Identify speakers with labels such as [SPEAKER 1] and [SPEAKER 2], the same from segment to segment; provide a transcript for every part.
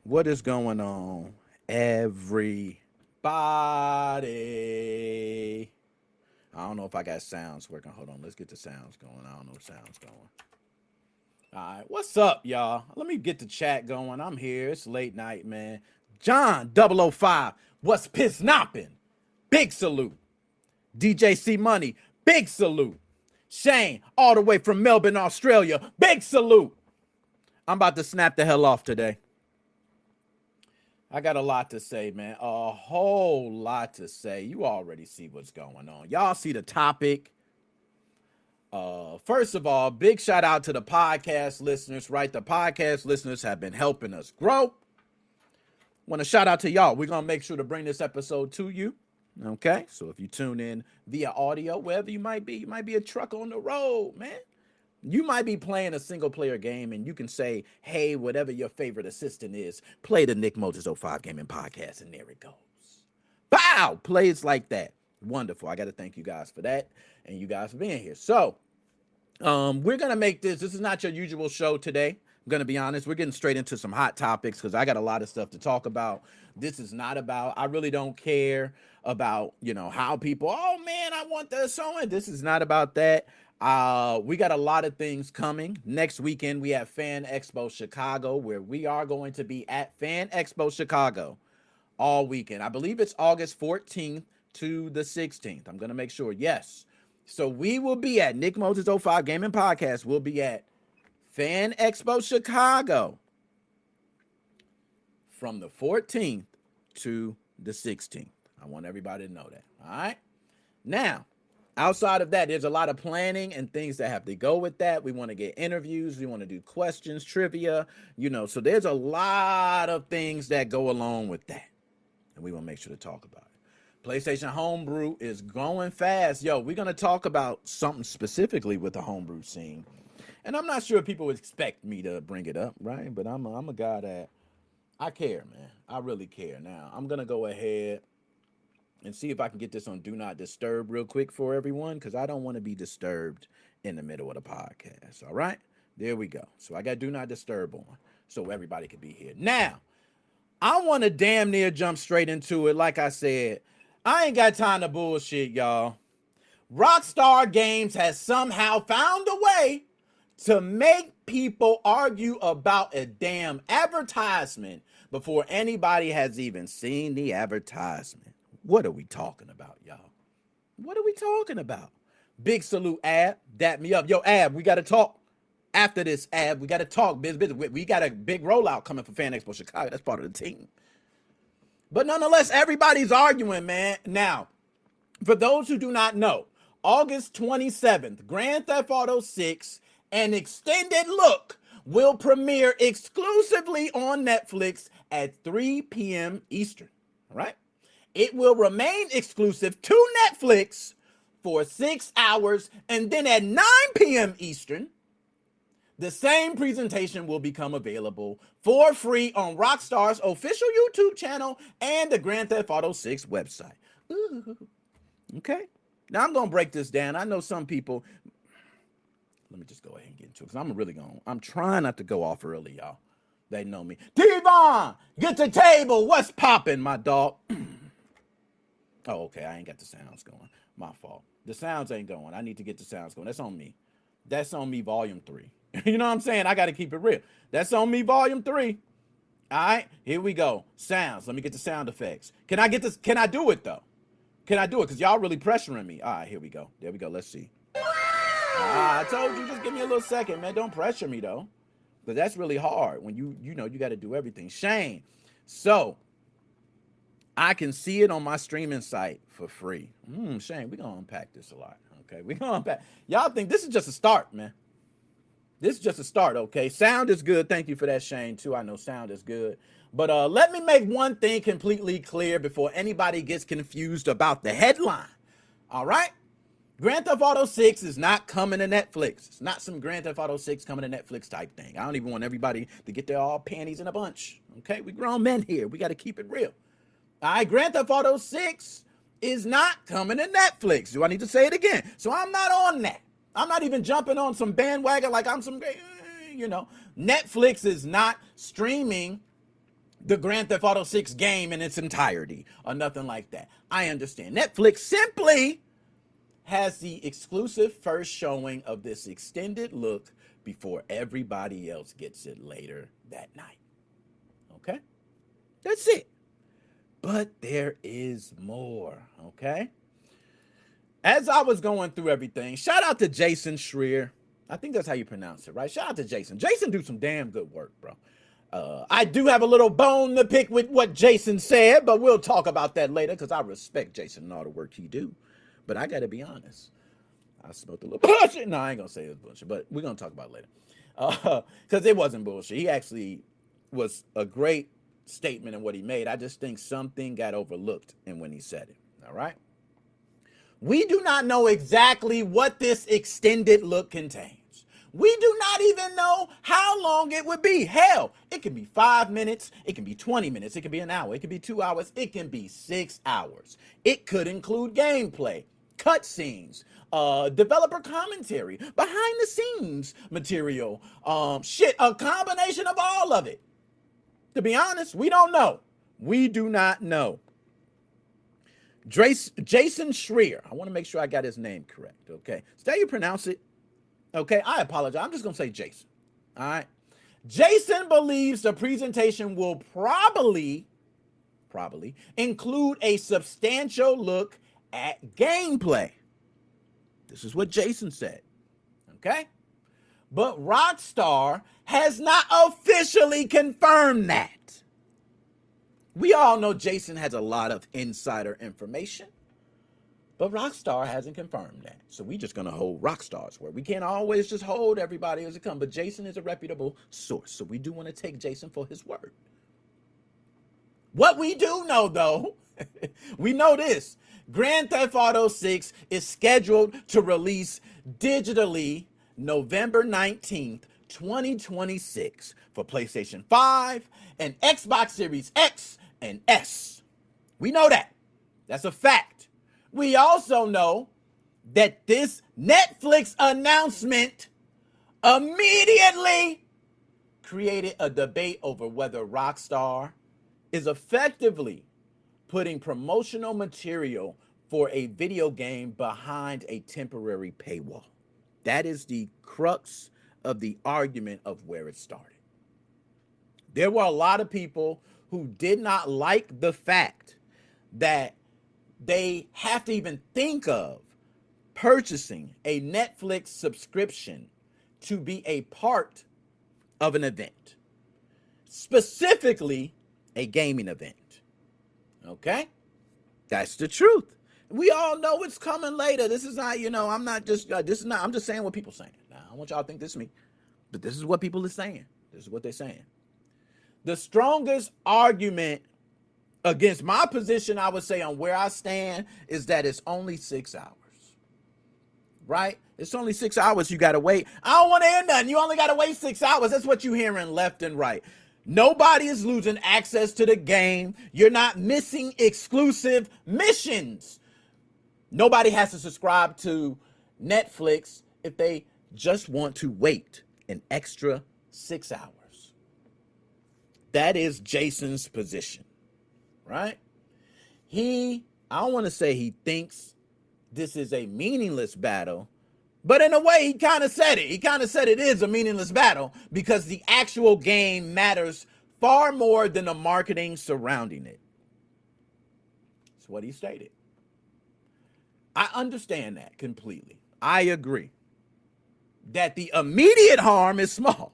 [SPEAKER 1] What is going on, everybody? I don't know if I got sounds working. Hold on, let's get the sounds going. I don't know if sounds going. All right, what's up, y'all? Let me get the chat going. I'm here. It's late night, man. John 005, what's piss nopping? Big salute. DJ C Money, big salute. Shane, all the way from Melbourne, Australia, big salute. I'm about to snap the hell off today. I got a lot to say, man. A whole lot to say. You already see what's going on. Y'all see the topic. First of all, big shout out to the podcast listeners, right? The podcast listeners have been helping us grow. Want to shout out to y'all. We're going to make sure to bring this episode to you. Okay? So if you tune in via audio, wherever you might be a truck on the road, man. You might be playing a single player game and you can say, hey, whatever your favorite assistant is, play the NickMoses05 Gaming Podcast, and there it goes. Bow! Plays like that. Wonderful. I got to thank you guys for that and you guys for being here. So, we're going to make this is not your usual show today. I'm going to be honest. We're getting straight into some hot topics because I got a lot of stuff to talk about. This is not about, I really don't care about, how people, oh man, I want the sewing. This is not about that. We got a lot of things coming. Next weekend, we have Fan Expo Chicago, where we are going to be at Fan Expo Chicago all weekend. I believe it's August 14th to the 16th. I'm going to make sure. Yes. So we will be at NickMoses05 Gaming Podcast. We'll be at Fan Expo Chicago from the 14th to the 16th. I want everybody to know that. All right. Now, outside of that, there's a lot of planning and things that have to go with that. We want to get interviews. We want to do questions, trivia, so there's a lot of things that go along with that. And we want to make sure to talk about it. PlayStation Homebrew is going fast. Yo, we're going to talk about something specifically with the homebrew scene. And I'm not sure if people would expect me to bring it up, right? But I'm a guy that I care, man. I really care. Now, I'm going to go ahead and see if I can get this on Do Not Disturb real quick for everyone, because I don't want to be disturbed in the middle of the podcast. All right? There we go. So I got Do Not Disturb on so everybody can be here. Now, I want to damn near jump straight into it. Like I said, I ain't got time to bullshit, y'all. Rockstar Games has somehow found a way to make people argue about a damn advertisement before anybody has even seen the advertisement. What are we talking about, y'all? What are we talking about? Big salute, Ab. Dap me up. Yo, Ab, we got to talk. After this, Ab, we got to talk. We got a big rollout coming for Fan Expo Chicago. That's part of the team. But nonetheless, everybody's arguing, man. Now, for those who do not know, August 27th, Grand Theft Auto 6, an extended look, will premiere exclusively on Netflix at 3 p.m. Eastern. All right? It will remain exclusive to Netflix for 6 hours, and then at 9 p.m. Eastern, the same presentation will become available for free on Rockstar's official YouTube channel and the Grand Theft Auto 6 website. Ooh. Okay. Now I'm going to break this down. I know some people, let me just go ahead and get into it, because I'm trying not to go off early, y'all. They know me. T-Von, get the table. What's popping, my dog? Oh, okay. I ain't got the sounds going. My fault. The sounds ain't going. I need to get the sounds going. That's on me. That's on me, volume 3. You know what I'm saying? I got to keep it real. That's on me, volume 3. All right, here we go. Sounds. Let me get the sound effects. Can I get this? Can I do it, though? Can I do it? Because y'all really pressuring me. All right, here we go. There we go. Let's see. I told you, just give me a little second, man. Don't pressure me, though. Because that's really hard when you got to do everything. Shane. So, I can see it on my streaming site for free. Shane, we're going to unpack this a lot. Okay, we're going to unpack. Y'all think this is just a start, man. This is just a start, okay? Sound is good. Thank you for that, Shane, too. I know sound is good. But let me make one thing completely clear before anybody gets confused about the headline. All right? Grand Theft Auto 6 is not coming to Netflix. It's not some Grand Theft Auto 6 coming to Netflix type thing. I don't even want everybody to get their all panties in a bunch. Okay? We grown men here. We got to keep it real. All right, Grand Theft Auto 6 is not coming to Netflix. Do I need to say it again? So I'm not on that. I'm not even jumping on some bandwagon like I'm some, Netflix is not streaming the Grand Theft Auto 6 game in its entirety or nothing like that. I understand. Netflix simply has the exclusive first showing of this extended look before everybody else gets it later that night. Okay? That's it. But there is more, okay? As I was going through everything, shout out to Jason Schreier. I think that's how you pronounce it, right? Shout out to Jason. Jason do some damn good work, bro. I do have a little bone to pick with what Jason said, but we'll talk about that later because I respect Jason and all the work he do. But I got to be honest. I smoked a little bullshit. No, I ain't going to say it was bullshit, but we're going to talk about it later. Because it wasn't bullshit. He actually was a great statement in what he made. I just think something got overlooked in when he said it. All right? We do not know exactly what this extended look contains. We do not even know how long it would be. Hell, it can be 5 minutes. It can be 20 minutes. It can be an hour. It can be 2 hours. It can be 6 hours. It could include gameplay, cutscenes, developer commentary, behind the scenes material, a combination of all of it. To be honest, we don't know. We do not know. Jason Schreier. I want to make sure I got his name correct, okay? Is that how you pronounce it? Okay, I apologize. I'm just going to say Jason, all right? Jason believes the presentation will probably include a substantial look at gameplay. This is what Jason said, okay? But Rockstar has not officially confirmed that. We all know Jason has a lot of insider information, but Rockstar hasn't confirmed that. So we just going to hold Rockstar's word. We can't always just hold everybody as it comes, but Jason is a reputable source. So we do want to take Jason for his word. What we do know, though, we know this. Grand Theft Auto 6 is scheduled to release digitally November 19th, 2026 for PlayStation 5 and Xbox Series X and S. We know that. That's a fact. We also know that this Netflix announcement immediately created a debate over whether Rockstar is effectively putting promotional material for a video game behind a temporary paywall. That is the crux of the argument of where it started. There were a lot of people who did not like the fact that they have to even think of purchasing a Netflix subscription to be a part of an event, specifically a gaming event. Okay? That's the truth. We all know it's coming later. This is not, I'm not just, I'm just saying what people are saying. Now, I want y'all to think this is me, but this is what people are saying. This is what they're saying. The strongest argument against my position, I would say, on where I stand, is that it's only 6 hours. Right? It's only 6 hours you got to wait. I don't want to hear nothing. You only got to wait 6 hours. That's what you're hearing left and right. Nobody is losing access to the game. You're not missing exclusive missions. Nobody has to subscribe to Netflix if they just want to wait an extra 6 hours. That is Jason's position, right? I don't want to say he thinks this is a meaningless battle, but in a way, he kind of said it. He kind of said it is a meaningless battle because the actual game matters far more than the marketing surrounding it. That's what he stated. I understand that completely. I agree that the immediate harm is small.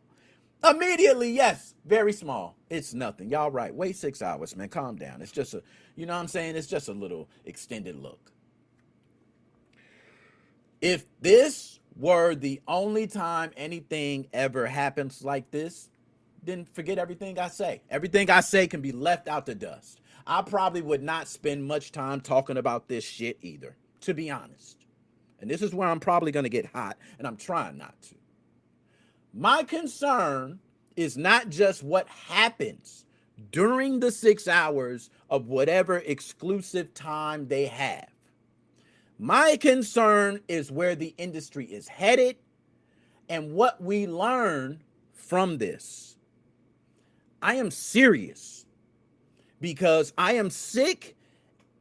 [SPEAKER 1] Immediately, yes, very small. It's nothing. Y'all right. Wait 6 hours, man. Calm down. It's just you know what I'm saying? It's just a little extended look. If this were the only time anything ever happens like this, then forget everything I say. Everything I say can be left out to dust. I probably would not spend much time talking about this shit either, to be honest. And this is where I'm probably going to get hot, and I'm trying not to. My concern is not just what happens during the 6 hours of whatever exclusive time they have. My concern is where the industry is headed and what we learn from this. I am serious because I am sick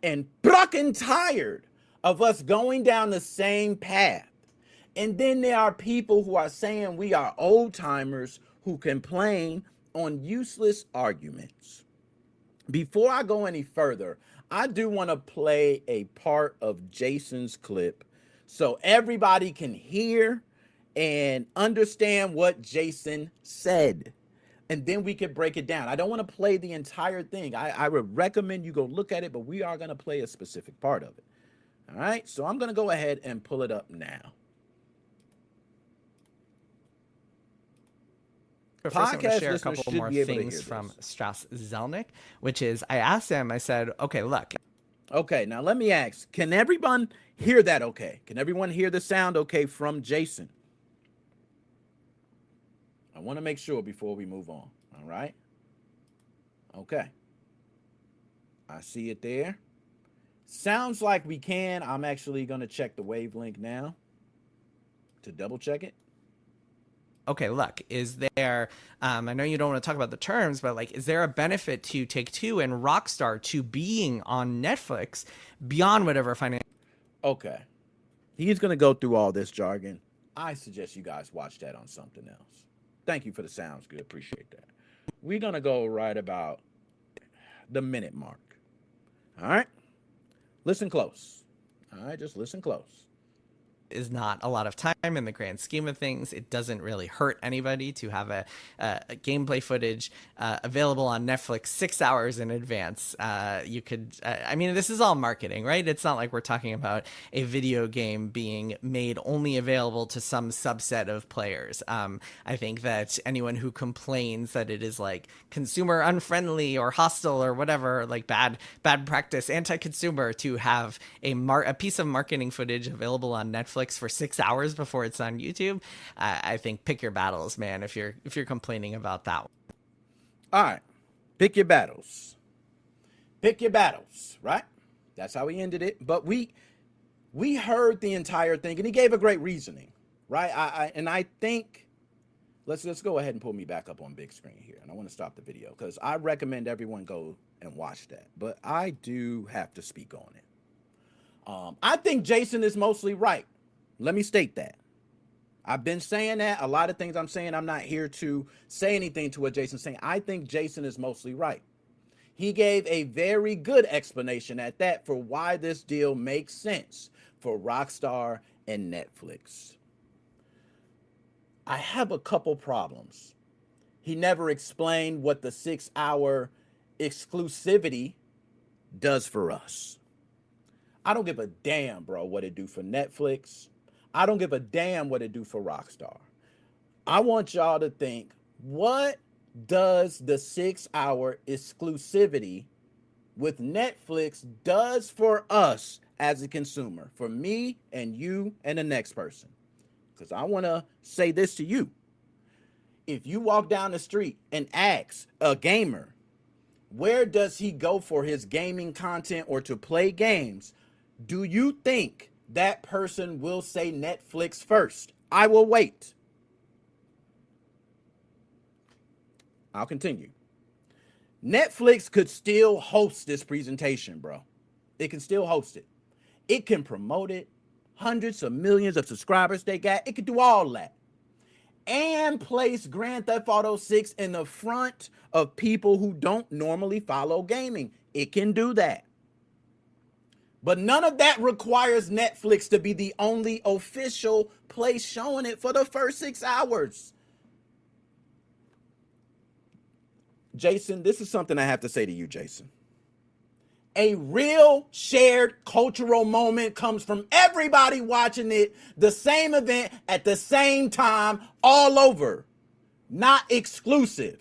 [SPEAKER 1] and fucking tired of us going down the same path. And then there are people who are saying we are old timers who complain on useless arguments. Before I go any further, I do want to play a part of Jason's clip so everybody can hear and understand what Jason said. And then we can break it down. I don't want to play the entire thing. I would recommend you go look at it, but we are going to play a specific part of it. All right, so I'm going to go ahead and pull it up now.
[SPEAKER 2] But first, I want to share a couple more things from Strauss Zelnick, which is, I asked him, I said, okay, look.
[SPEAKER 1] Okay, now let me ask, can everyone hear that okay? Can everyone hear the sound okay from Jason? I want to make sure before we move on, all right? Okay. I see it there. Sounds like we can. I'm actually going to check the wavelength now to double check it.
[SPEAKER 2] Okay, look, is there, I know you don't want to talk about the terms, but like, is there a benefit to Take-Two and Rockstar to being on Netflix beyond whatever financial?
[SPEAKER 1] Okay. He's going to go through all this jargon. I suggest you guys watch that on something else. Thank you for the sounds good. Appreciate that. We're going to go right about the minute mark. All right. Listen close. All right. Just listen close.
[SPEAKER 2] Is not a lot of time in the grand scheme of things. It doesn't really hurt anybody to have a gameplay footage available on Netflix 6 hours in advance. You could, I mean, this is all marketing, right? It's not like we're talking about a video game being made only available to some subset of players. I think that anyone who complains that it is like consumer unfriendly or hostile or whatever, like bad practice, anti-consumer to have a piece of marketing footage available on Netflix for 6 hours before it's on YouTube, I think pick your battles, man. If you're complaining about that one.
[SPEAKER 1] All right, pick your battles. Pick your battles, right? That's how he ended it. But we heard the entire thing, and he gave a great reasoning, right? I think let's go ahead and pull me back up on big screen here, and I want to stop the video because I recommend everyone go and watch that. But I do have to speak on it. I think Jason is mostly right. Let me state that. I've been saying that. A lot of things I'm saying, I'm not here to say anything to what Jason's saying. I think Jason is mostly right. He gave a very good explanation at that for why this deal makes sense for Rockstar and Netflix. I have a couple problems. He never explained what the 6-hour exclusivity does for us. I don't give a damn, bro, what it do for Netflix. I don't give a damn what it do for Rockstar. I want y'all to think, what does the 6-hour exclusivity with Netflix does for us as a consumer, for me and you and the next person? Because I want to say this to you. If you walk down the street and ask a gamer, where does he go for his gaming content or to play games? Do you think that person will say Netflix first? I will wait. I'll continue. Netflix could still host this presentation, bro. It can still host it. It can promote it. Hundreds of millions of subscribers they got. It could do all that. And place Grand Theft Auto 6 in the front of people who don't normally follow gaming. It can do that. But none of that requires Netflix to be the only official place showing it for the first 6 hours. Jason, this is something I have to say to you, Jason. A real shared cultural moment comes from everybody watching it, the same event at the same time, all over. Not exclusive.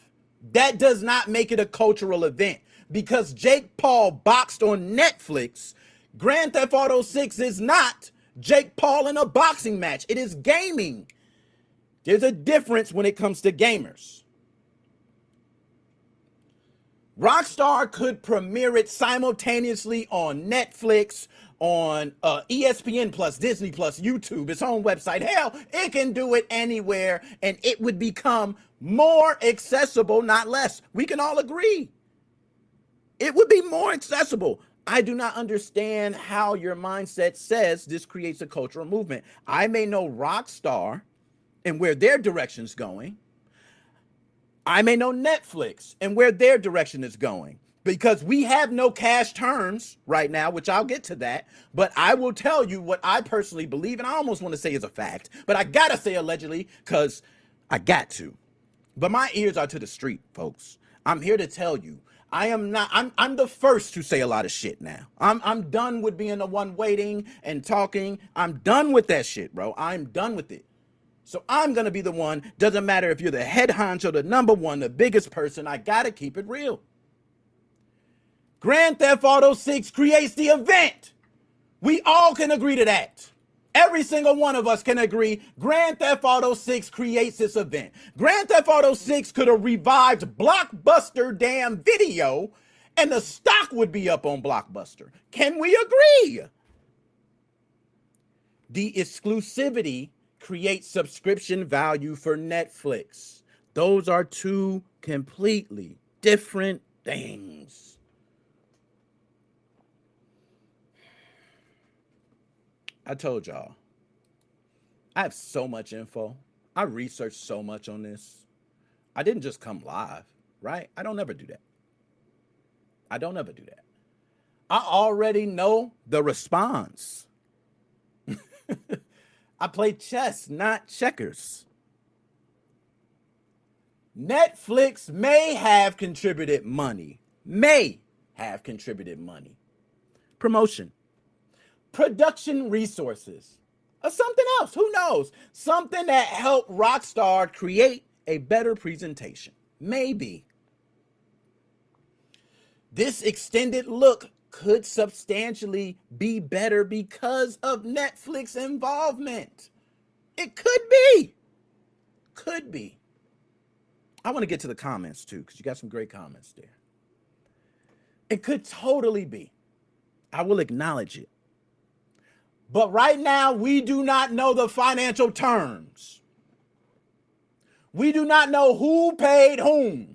[SPEAKER 1] That does not make it a cultural event. Because Jake Paul boxed on Netflix, Grand Theft Auto 6 is not Jake Paul in a boxing match. It is gaming. There's a difference when it comes to gamers. Rockstar could premiere it simultaneously on Netflix, on ESPN Plus, Disney Plus, YouTube, its own website. Hell, it can do it anywhere, and it would become more accessible, not less. We can all agree. It would be more accessible. I do not understand how your mindset says this creates a cultural movement. I may know Rockstar and where their direction's going. I may know Netflix and where their direction is going, because we have no cash terms right now, which I'll get to that. But I will tell you what I personally believe, and I almost want to say is a fact, but I gotta say allegedly because I got to. But my ears are to the street, folks. I'm here to tell you, I'm the first to say a lot of shit now. I'm done with being the one waiting and talking. I'm done with that shit, bro. I'm done with it. So I'm going to be the one. Doesn't matter if you're the head honcho, the number one, the biggest person. I got to keep it real. Grand Theft Auto 6 creates the event. We all can agree to that. Every single one of us can agree Grand Theft Auto 6 creates this event. Grand Theft Auto 6 could have revived Blockbuster damn Video, and the stock would be up on Blockbuster. Can we agree? The exclusivity creates subscription value for Netflix. Those are two completely different things. I told y'all, I have so much info. I researched so much on this. I didn't just come live, right? I don't ever do that. I already know the response. I play chess, not checkers. Netflix may have contributed money. Promotion. Production resources. Or something else. Who knows? Something that helped Rockstar create a better presentation. Maybe. This extended look could substantially be better because of Netflix involvement. It could be. I want to get to the comments too, because you got some great comments there. It could totally be. I will acknowledge it. But right now, we do not know the financial terms. We do not know who paid whom.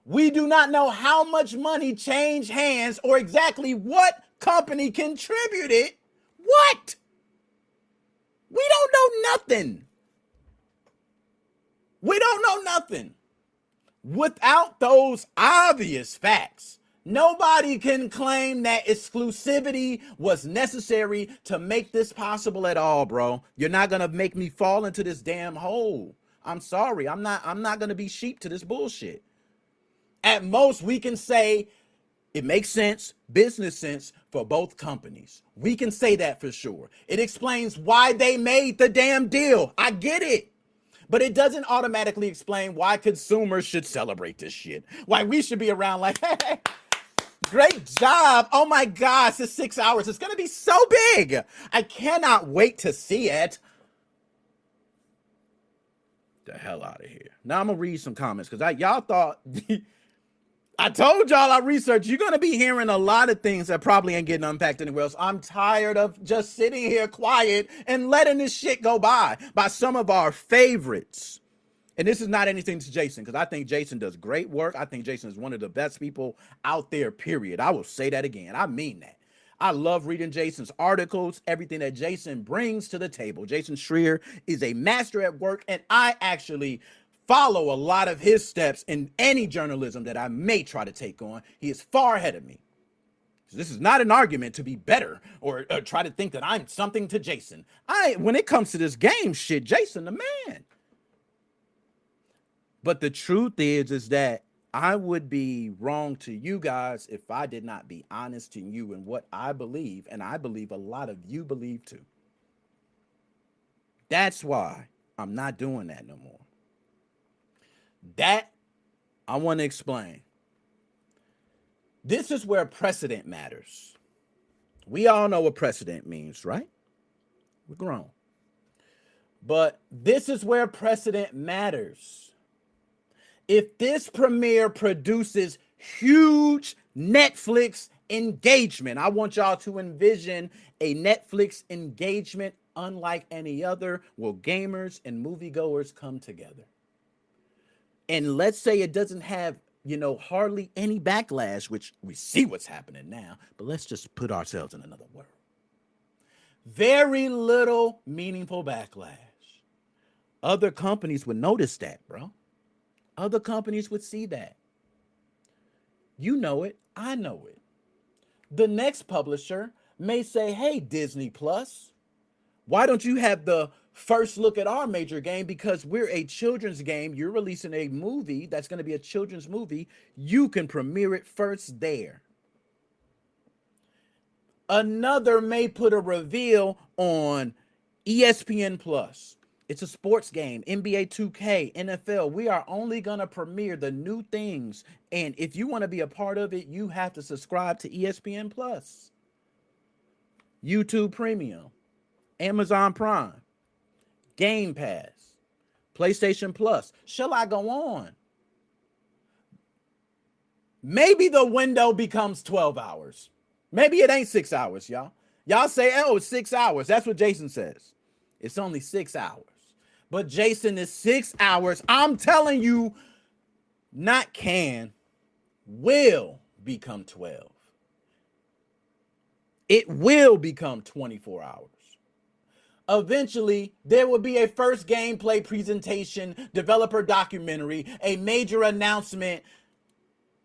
[SPEAKER 1] We do not know how much money changed hands or exactly what company contributed what. We don't know nothing. Without those obvious facts, nobody can claim that exclusivity was necessary to make this possible at all, bro. You're not going to make me fall into this damn hole. I'm sorry. I'm not going to be sheep to this bullshit. At most, we can say it makes sense, business sense for both companies. We can say that for sure. It explains why they made the damn deal. I get it. But it doesn't automatically explain why consumers should celebrate this shit. Why we should be around like, hey, great job. Oh my gosh, it's 6 hours. It's going to be so big. I cannot wait to see it. The hell out of here. Now I'm going to read some comments because y'all thought, I told y'all I researched. You're going to be hearing a lot of things that probably ain't getting unpacked anywhere else. I'm tired of just sitting here quiet and letting this shit go by some of our favorites. And this is not anything to Jason, because I think Jason does great work. I think Jason is one of the best people out there, period. I will say that again. I mean that. I love reading Jason's articles, everything that Jason brings to the table. Jason Schreier is a master at work, and I actually follow a lot of his steps in any journalism that I may try to take on. He is far ahead of me. So this is not an argument to be better or try to think that I'm something to Jason. When it comes to this game shit, Jason the man. But the truth is that I would be wrong to you guys if I did not be honest to you in what I believe, and I believe a lot of you believe too. That's why I'm not doing that no more. That I want to explain. This is where precedent matters. We all know what precedent means, right? We're grown. But this is where precedent matters. If this premiere produces huge Netflix engagement, I want y'all to envision a Netflix engagement unlike any other, where gamers and moviegoers come together. And let's say it doesn't have hardly any backlash, which we see what's happening now, but let's just put ourselves in another world. Very little meaningful backlash. Other companies would notice that, bro. Other companies would see that. You know it. I know it. The next publisher may say, hey, Disney Plus, why don't you have the first look at our major game? Because we're a children's game. You're releasing a movie that's going to be a children's movie. You can premiere it first there. Another may put a reveal on ESPN Plus. It's a sports game, NBA 2K, NFL. We are only going to premiere the new things. And if you want to be a part of it, you have to subscribe to ESPN Plus, YouTube Premium, Amazon Prime, Game Pass, PlayStation Plus. Shall I go on? Maybe the window becomes 12 hours. Maybe it ain't 6 hours, y'all. Y'all say, oh, it's 6 hours. That's what Jason says. It's only 6 hours. But Jason, is 6 hours. I'm telling you, not can, will become 12. It will become 24 hours. Eventually, there will be a first gameplay presentation, developer documentary, a major announcement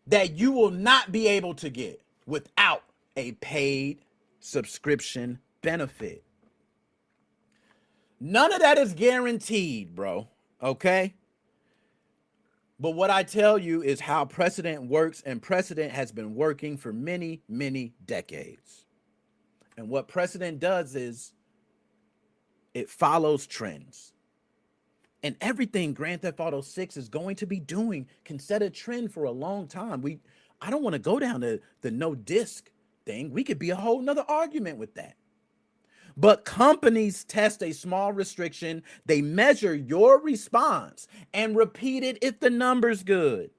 [SPEAKER 1] that you will not be able to get without a paid subscription benefit. None of that is guaranteed, bro. Okay? But what I tell you is how precedent works, and precedent has been working for many, many decades. And what precedent does is it follows trends. And everything Grand Theft Auto 6 is going to be doing can set a trend for a long time. I don't want to go down the no disc thing. We could be a whole nother argument with that. But companies test a small restriction. They measure your response and repeat it if the number's good.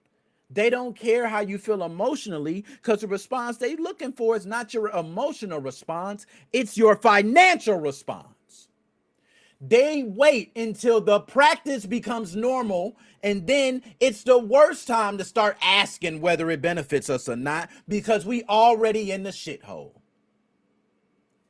[SPEAKER 1] They don't care how you feel emotionally, because the response they're looking for is not your emotional response. It's your financial response. They wait until the practice becomes normal, and then it's the worst time to start asking whether it benefits us or not, because we already in the shithole.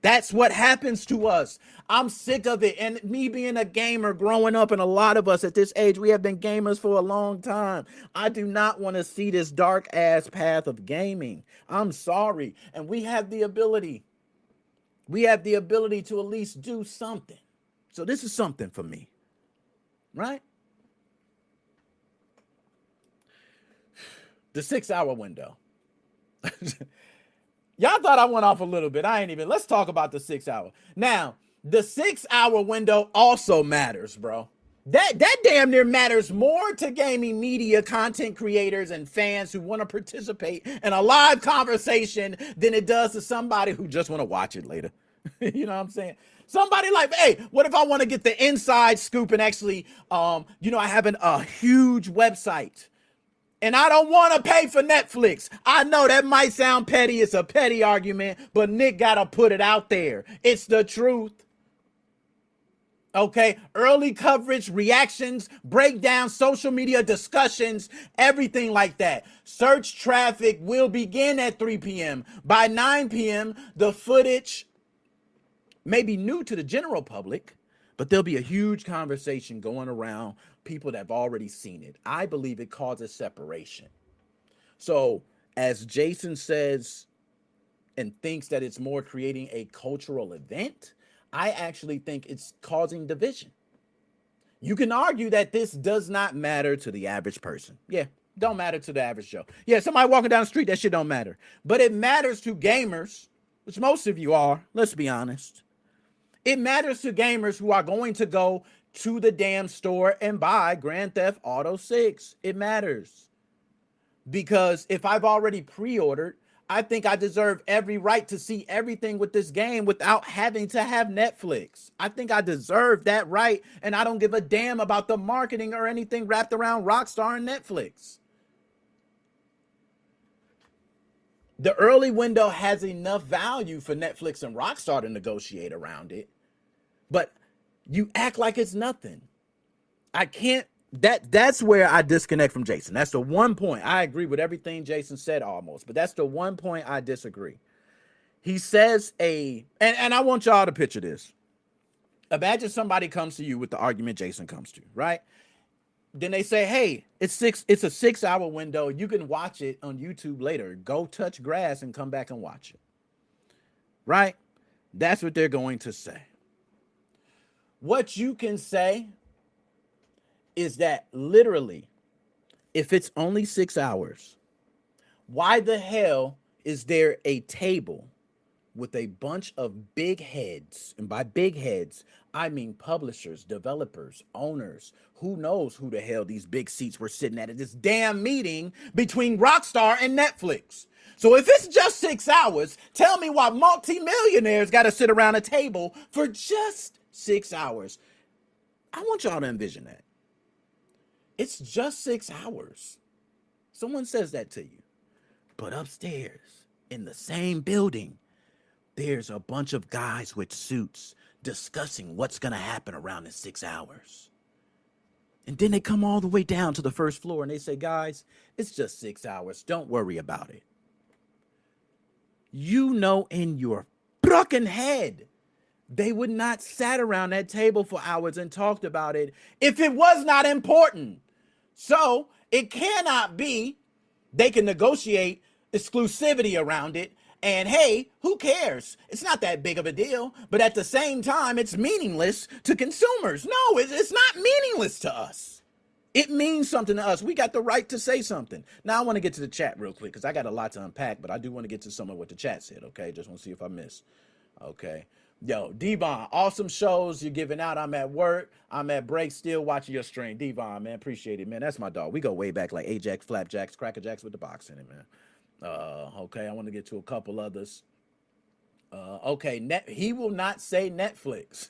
[SPEAKER 1] That's what happens to us. I'm sick of it. And me being a gamer growing up, and a lot of us at this age, we have been gamers for a long time. I do not want to see this dark ass path of gaming. I'm sorry. And we have the ability. We have the ability to at least do something. So this is something for me. Right? The 6 hour window. Y'all thought I went off a little bit. Let's talk about the 6 hour. Now, the 6 hour window also matters, bro. That damn near matters more to gaming media content creators and fans who want to participate in a live conversation than it does to somebody who just want to watch it later. You know what I'm saying? Somebody like, hey, what if I want to get the inside scoop and actually, I have a huge website. And I don't want to pay for Netflix. I know that might sound petty. It's a petty argument, but Nick got to put it out there. It's the truth. Okay? Early coverage, reactions, breakdowns, social media discussions, everything like that. Search traffic will begin at 3 p.m. By 9 p.m., the footage may be new to the general public, but there'll be a huge conversation going around people that have already seen it. I believe it causes separation. So, as Jason says and thinks that it's more creating a cultural event, I actually think it's causing division. You can argue that this does not matter to the average person. Yeah, don't matter to the average Joe. Yeah, somebody walking down the street, that shit don't matter. But it matters to gamers, which most of you are, let's be honest. It matters to gamers who are going to go to the damn store and buy Grand Theft Auto 6. It matters. Because if I've already pre-ordered, I think I deserve every right to see everything with this game without having to have Netflix. I think I deserve that right, and I don't give a damn about the marketing or anything wrapped around Rockstar and Netflix. The early window has enough value for Netflix and Rockstar to negotiate around it, but you act like it's nothing. I can't that's where I disconnect from Jason. That's the one point. I agree with everything Jason said almost, but that's the one point I disagree. He says and I want y'all to picture this. Imagine somebody comes to you with the argument Jason comes to, right? Then they say, hey, it's a 6-hour window. You can watch it on YouTube later. Go touch grass and come back and watch it. Right? That's what they're going to say. What you can say is that literally, if it's only 6 hours, why the hell is there a table with a bunch of big heads? And by big heads, I mean publishers, developers, owners. Who knows who the hell these big seats were sitting at this damn meeting between Rockstar and Netflix. So if it's just 6 hours, tell me why multimillionaires got to sit around a table for just 6 hours. I want y'all to envision that. It's just 6 hours. Someone says that to you. But upstairs in the same building, there's a bunch of guys with suits discussing what's going to happen around in 6 hours. And then they come all the way down to the first floor and they say, guys, it's just 6 hours. Don't worry about it. You know in your fucking head, they would not sat around that table for hours and talked about it if it was not important. So it cannot be they can negotiate exclusivity around it. And hey, who cares? It's not that big of a deal. But at the same time, it's meaningless to consumers. No, it's not meaningless to us. It means something to us. We got the right to say something. Now, I want to get to the chat real quick because I got a lot to unpack, but I do want to get to some of what the chat said, okay? Just want to see if I miss. Okay. Yo, Devon, awesome shows you're giving out. I'm at work. I'm at break, still watching your stream. Devon, man, appreciate it, man. That's my dog. We go way back like Ajax, Flapjacks, Crackerjacks with the box in it, man. Okay, I want to get to a couple others. Okay, he will not say Netflix.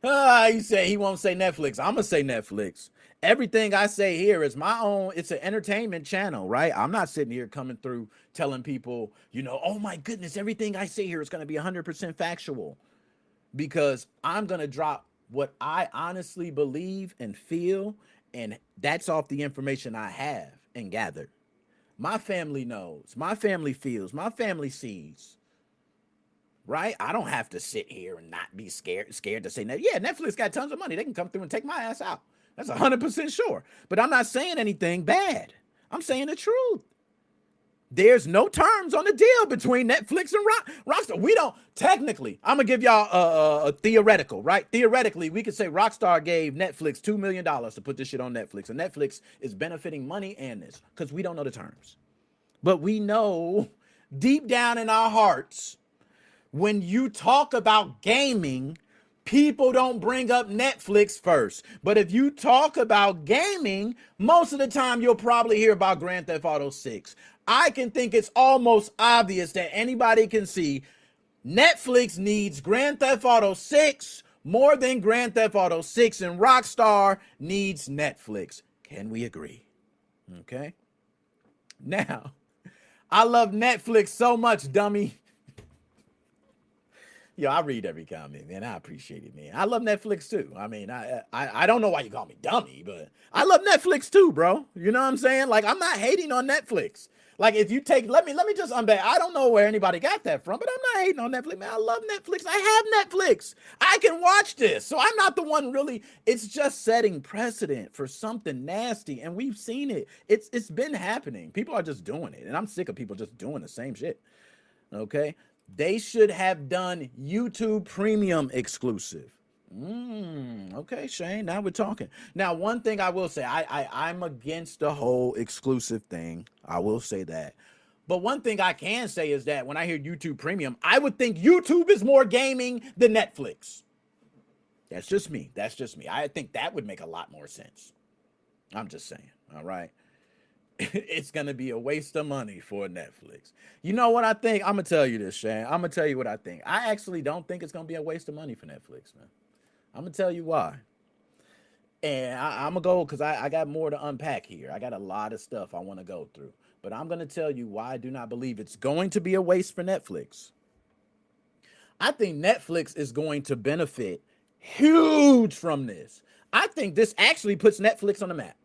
[SPEAKER 1] He said he won't say Netflix. I'm going to say Netflix. Everything I say here is my own. It's an entertainment channel, right? I'm not sitting here coming through telling people, oh my goodness, everything I say here is going to be 100% factual, because I'm going to drop what I honestly believe and feel, and that's off the information I have and gathered. My family knows, my family feels, my family sees, right? I don't have to sit here and not be scared to say that. Yeah, Netflix got tons of money. They can come through and take my ass out. That's 100% sure. But I'm not saying anything bad. I'm saying the truth. There's no terms on the deal between Netflix and Rockstar. We don't, technically, I'm going to give y'all a theoretical, right? Theoretically, we could say Rockstar gave Netflix $2 million to put this shit on Netflix. And Netflix is benefiting money and this because we don't know the terms. But we know deep down in our hearts, when you talk about gaming, people don't bring up Netflix first. But if you talk about gaming, most of the time you'll probably hear about Grand Theft Auto 6. I can think it's almost obvious that anybody can see Netflix needs Grand Theft Auto 6 more than Grand Theft Auto 6, and Rockstar needs Netflix. Can we agree? Okay. Now, I love Netflix so much, dummy. Yo, I read every comment, man. I appreciate it, man. I love Netflix too. I mean, I don't know why you call me dummy, but I love Netflix too, bro. You know what I'm saying? Like, I'm not hating on Netflix. Like, if you take, let me just unbag. I don't know where anybody got that from, but I'm not hating on Netflix, man. I love Netflix. I have Netflix. I can watch this. So I'm not the one really. It's just setting precedent for something nasty, and we've seen it. It's been happening. People are just doing it, and I'm sick of people just doing the same shit. Okay? They should have done YouTube Premium exclusive. Okay, Shane, now we're talking. Now, one thing I will say, I'm against the whole exclusive thing. I will say that. But one thing I can say is that when I hear YouTube Premium, I would think YouTube is more gaming than Netflix. That's just me. I think that would make a lot more sense. I'm just saying, all right? It's going to be a waste of money for Netflix. You know what I think? I'm going to tell you this, Shane. I'm going to tell you what I think. I actually don't think it's going to be a waste of money for Netflix, man. I'm going to tell you why. And I'm going to go because I got more to unpack here. I got a lot of stuff I want to go through. But I'm going to tell you why I do not believe it's going to be a waste for Netflix. I think Netflix is going to benefit huge from this. I think this actually puts Netflix on the map.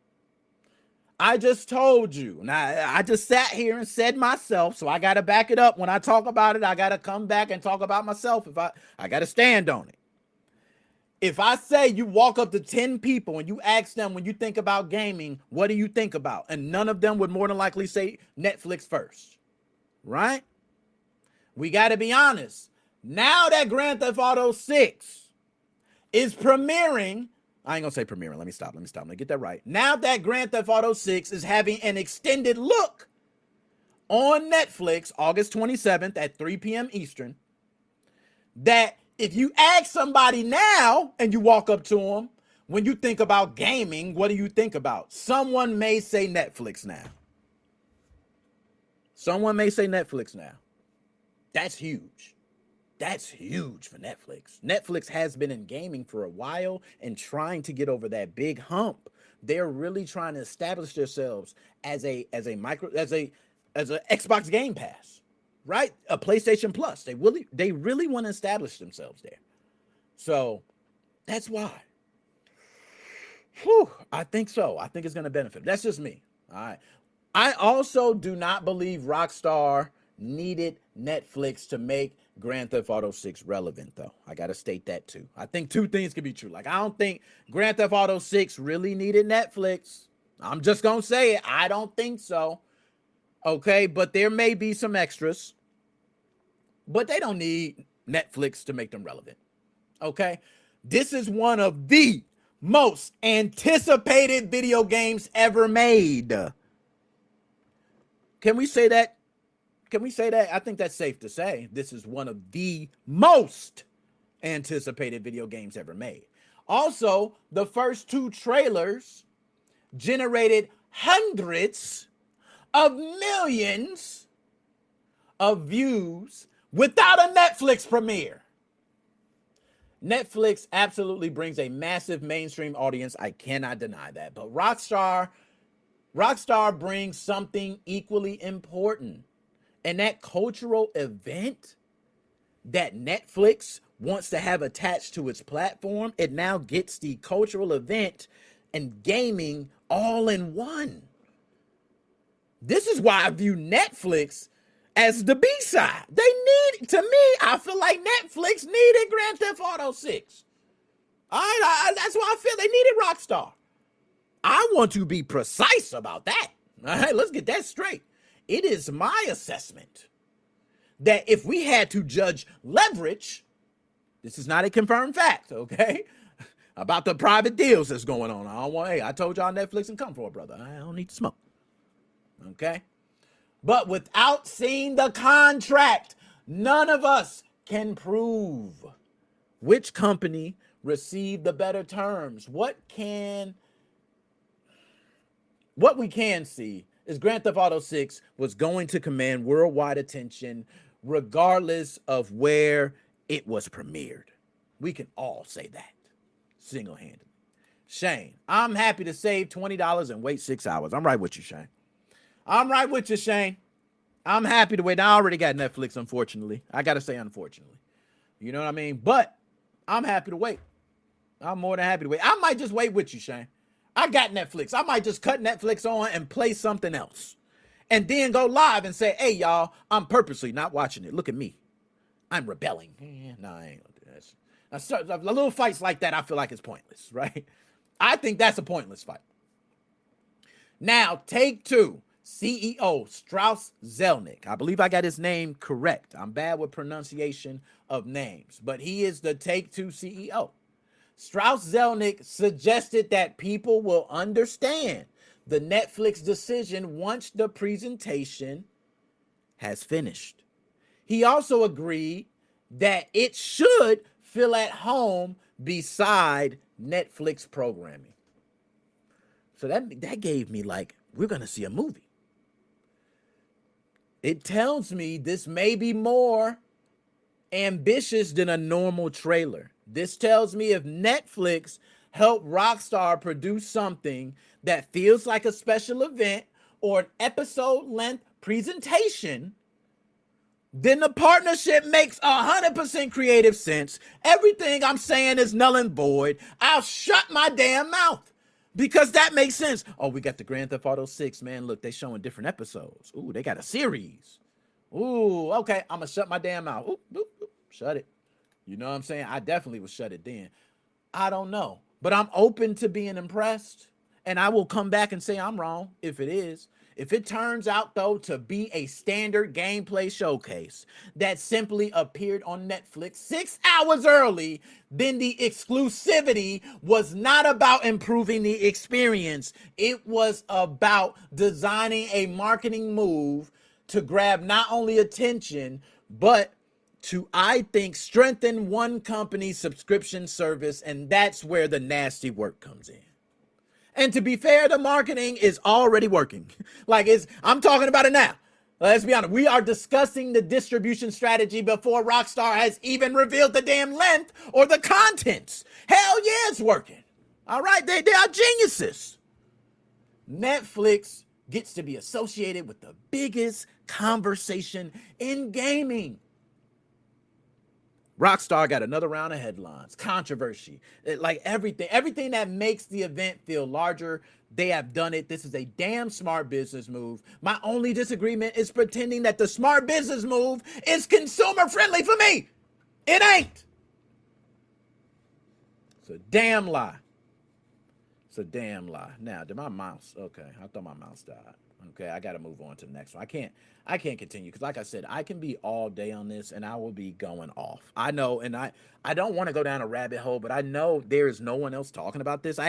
[SPEAKER 1] I just told you. Now, I just sat here and said myself, so I got to back it up. When I talk about it, I got to come back and talk about myself. If I got to stand on it. If I say you walk up to 10 people and you ask them, when you think about gaming, what do you think about? And none of them would more than likely say Netflix first, right? We got to be honest. Now that Grand Theft Auto 6 is premiering, I ain't gonna say premiering. Let me stop. Let me get that right. Now that Grand Theft Auto 6 is having an extended look on Netflix, August 27th at 3 p.m. Eastern, that if you ask somebody now and you walk up to them, when you think about gaming, what do you think about? Someone may say Netflix now. Someone may say Netflix now. That's huge. That's huge for Netflix. Netflix has been in gaming for a while and trying to get over that big hump. They're really trying to establish themselves as a Xbox Game Pass, right? A PlayStation Plus. They really want to establish themselves there. So that's why. I think so. I think it's going to benefit. That's just me. All right. I also do not believe Rockstar needed Netflix to make Grand Theft Auto 6 relevant, though. I got to state that too. I think two things can be true. Like, I don't think Grand Theft Auto 6 really needed Netflix. I'm just going to say it. I don't think so. Okay, but there may be some extras, but they don't need Netflix to make them relevant. Okay, this is one of the most anticipated video games ever made. Can we say that? Can we say that? I think that's safe to say. This is one of the most anticipated video games ever made. Also, the first two trailers generated hundreds of millions of views without a Netflix premiere. Netflix absolutely brings a massive mainstream audience. I cannot deny that. But Rockstar brings something equally important. And that cultural event that Netflix wants to have attached to its platform, it now gets the cultural event and gaming all in one. This is why I view Netflix as the B-side. To me, I feel like Netflix needed Grand Theft Auto 6. All right, that's why I feel they needed Rockstar. I want to be precise about that. All right, let's get that straight. It is my assessment that if we had to judge leverage, this is not a confirmed fact, okay? About the private deals that's going on. I told y'all Netflix and come for it, brother. I don't need to smoke. Okay? But without seeing the contract, none of us can prove which company received the better terms. What we can see is Grand Theft Auto 6 was going to command worldwide attention regardless of where it was premiered. We can all say that single-handedly. Shane, I'm happy to save $20 and wait 6 hours. I'm right with you, Shane. I'm happy to wait. I already got Netflix, unfortunately. I got to say unfortunately. You know what I mean? But I'm happy to wait. I'm more than happy to wait. I might just wait with you, Shane. I got Netflix. I might just cut Netflix on and play something else. And then go live and say, hey, y'all, I'm purposely not watching it. Look at me. I'm rebelling. No, I ain't going to do that. Little fights like that, I feel like it's pointless, right? I think that's a pointless fight. Now, Take-Two CEO Strauss Zelnick. I believe I got his name correct. I'm bad with pronunciation of names, but he is the Take-Two CEO. Strauss Zelnick suggested that people will understand the Netflix decision once the presentation has finished. He also agreed that it should feel at home beside Netflix programming. So that gave me like, we're going to see a movie. It tells me this may be more ambitious than a normal trailer. This tells me if Netflix helped Rockstar produce something that feels like a special event or an episode-length presentation, then the partnership makes 100% creative sense. Everything I'm saying is null and void. I'll shut my damn mouth because that makes sense. Oh, we got the Grand Theft Auto 6, man. Look, they showing different episodes. Ooh, they got a series. Ooh, okay, I'm going to shut my damn mouth. Ooh, ooh, ooh, shut it. You know what I'm saying? I definitely would shut it then. I don't know, but I'm open to being impressed, and I will come back and say I'm wrong if it is. If it turns out, though, to be a standard gameplay showcase that simply appeared on Netflix 6 hours early, then the exclusivity was not about improving the experience. It was about designing a marketing move to grab not only attention, but to, I think, strengthen one company's subscription service, and that's where the nasty work comes in. And to be fair, the marketing is already working. I'm talking about it now. Let's be honest. We are discussing the distribution strategy before Rockstar has even revealed the damn length or the contents. Hell yeah, it's working. All right, they are geniuses. Netflix gets to be associated with the biggest conversation in gaming. Rockstar got another round of headlines, controversy, everything that makes the event feel larger. They have done it. This is a damn smart business move. My only disagreement is pretending that the smart business move is consumer friendly for me. It ain't. It's a damn lie. It's a damn lie. Now, did my mouse? Okay, I thought my mouse died. Okay, I got to move on to the next one. I can't continue because, like I said, I can be all day on this and I will be going off. I know, and I don't want to go down a rabbit hole, but I know there is no one else talking about this.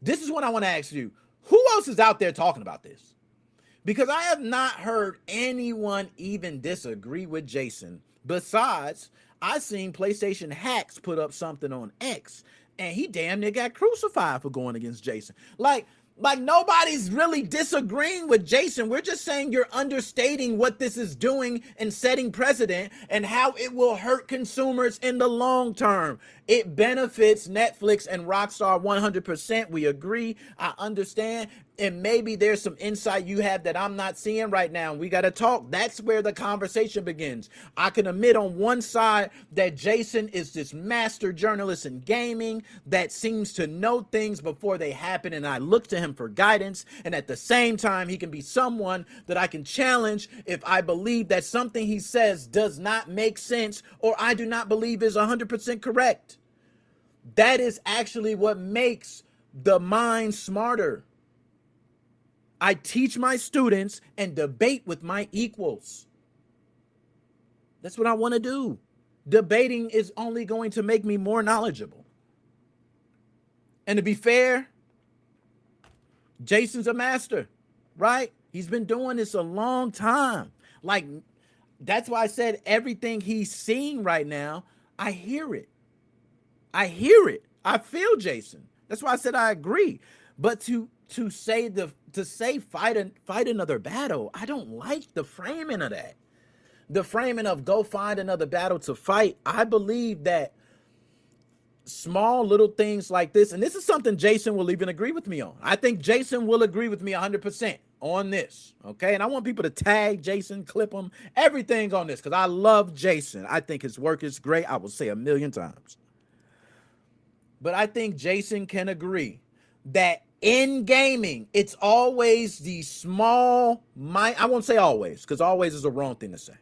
[SPEAKER 1] This is what I want to ask you. Who else is out there talking about this? Because I have not heard anyone even disagree with Jason. Besides, I seen PlayStation Hacks put up something on X and he damn near got crucified for going against Jason. Like nobody's really disagreeing with Jason. We're just saying you're understating what this is doing and setting precedent and how it will hurt consumers in the long term. It benefits Netflix and Rockstar 100%. We agree. I understand. And maybe there's some insight you have that I'm not seeing right now. We got to talk. That's where the conversation begins. I can admit on one side that Jason is this master journalist in gaming that seems to know things before they happen, and I look to him for guidance. And at the same time, he can be someone that I can challenge if I believe that something he says does not make sense or I do not believe is 100% correct. That is actually what makes the mind smarter. I teach my students and debate with my equals. That's what I want to do. Debating is only going to make me more knowledgeable. And to be fair, Jason's a master, right? He's been doing this a long time. That's why I said everything he's seeing right now, I hear it. I hear it. I feel Jason. That's why I said I agree. But to say fight another battle, I don't like the framing of that. The framing of go find another battle to fight. I believe that small little things like this, and this is something Jason will even agree with me on. I think Jason will agree with me 100% on this, okay? And I want people to tag Jason, clip him, everything on this, because I love Jason. I think his work is great. I will say 1,000,000 times. But I think Jason can agree that in gaming, it's always the small, I won't say always, because always is the wrong thing to say.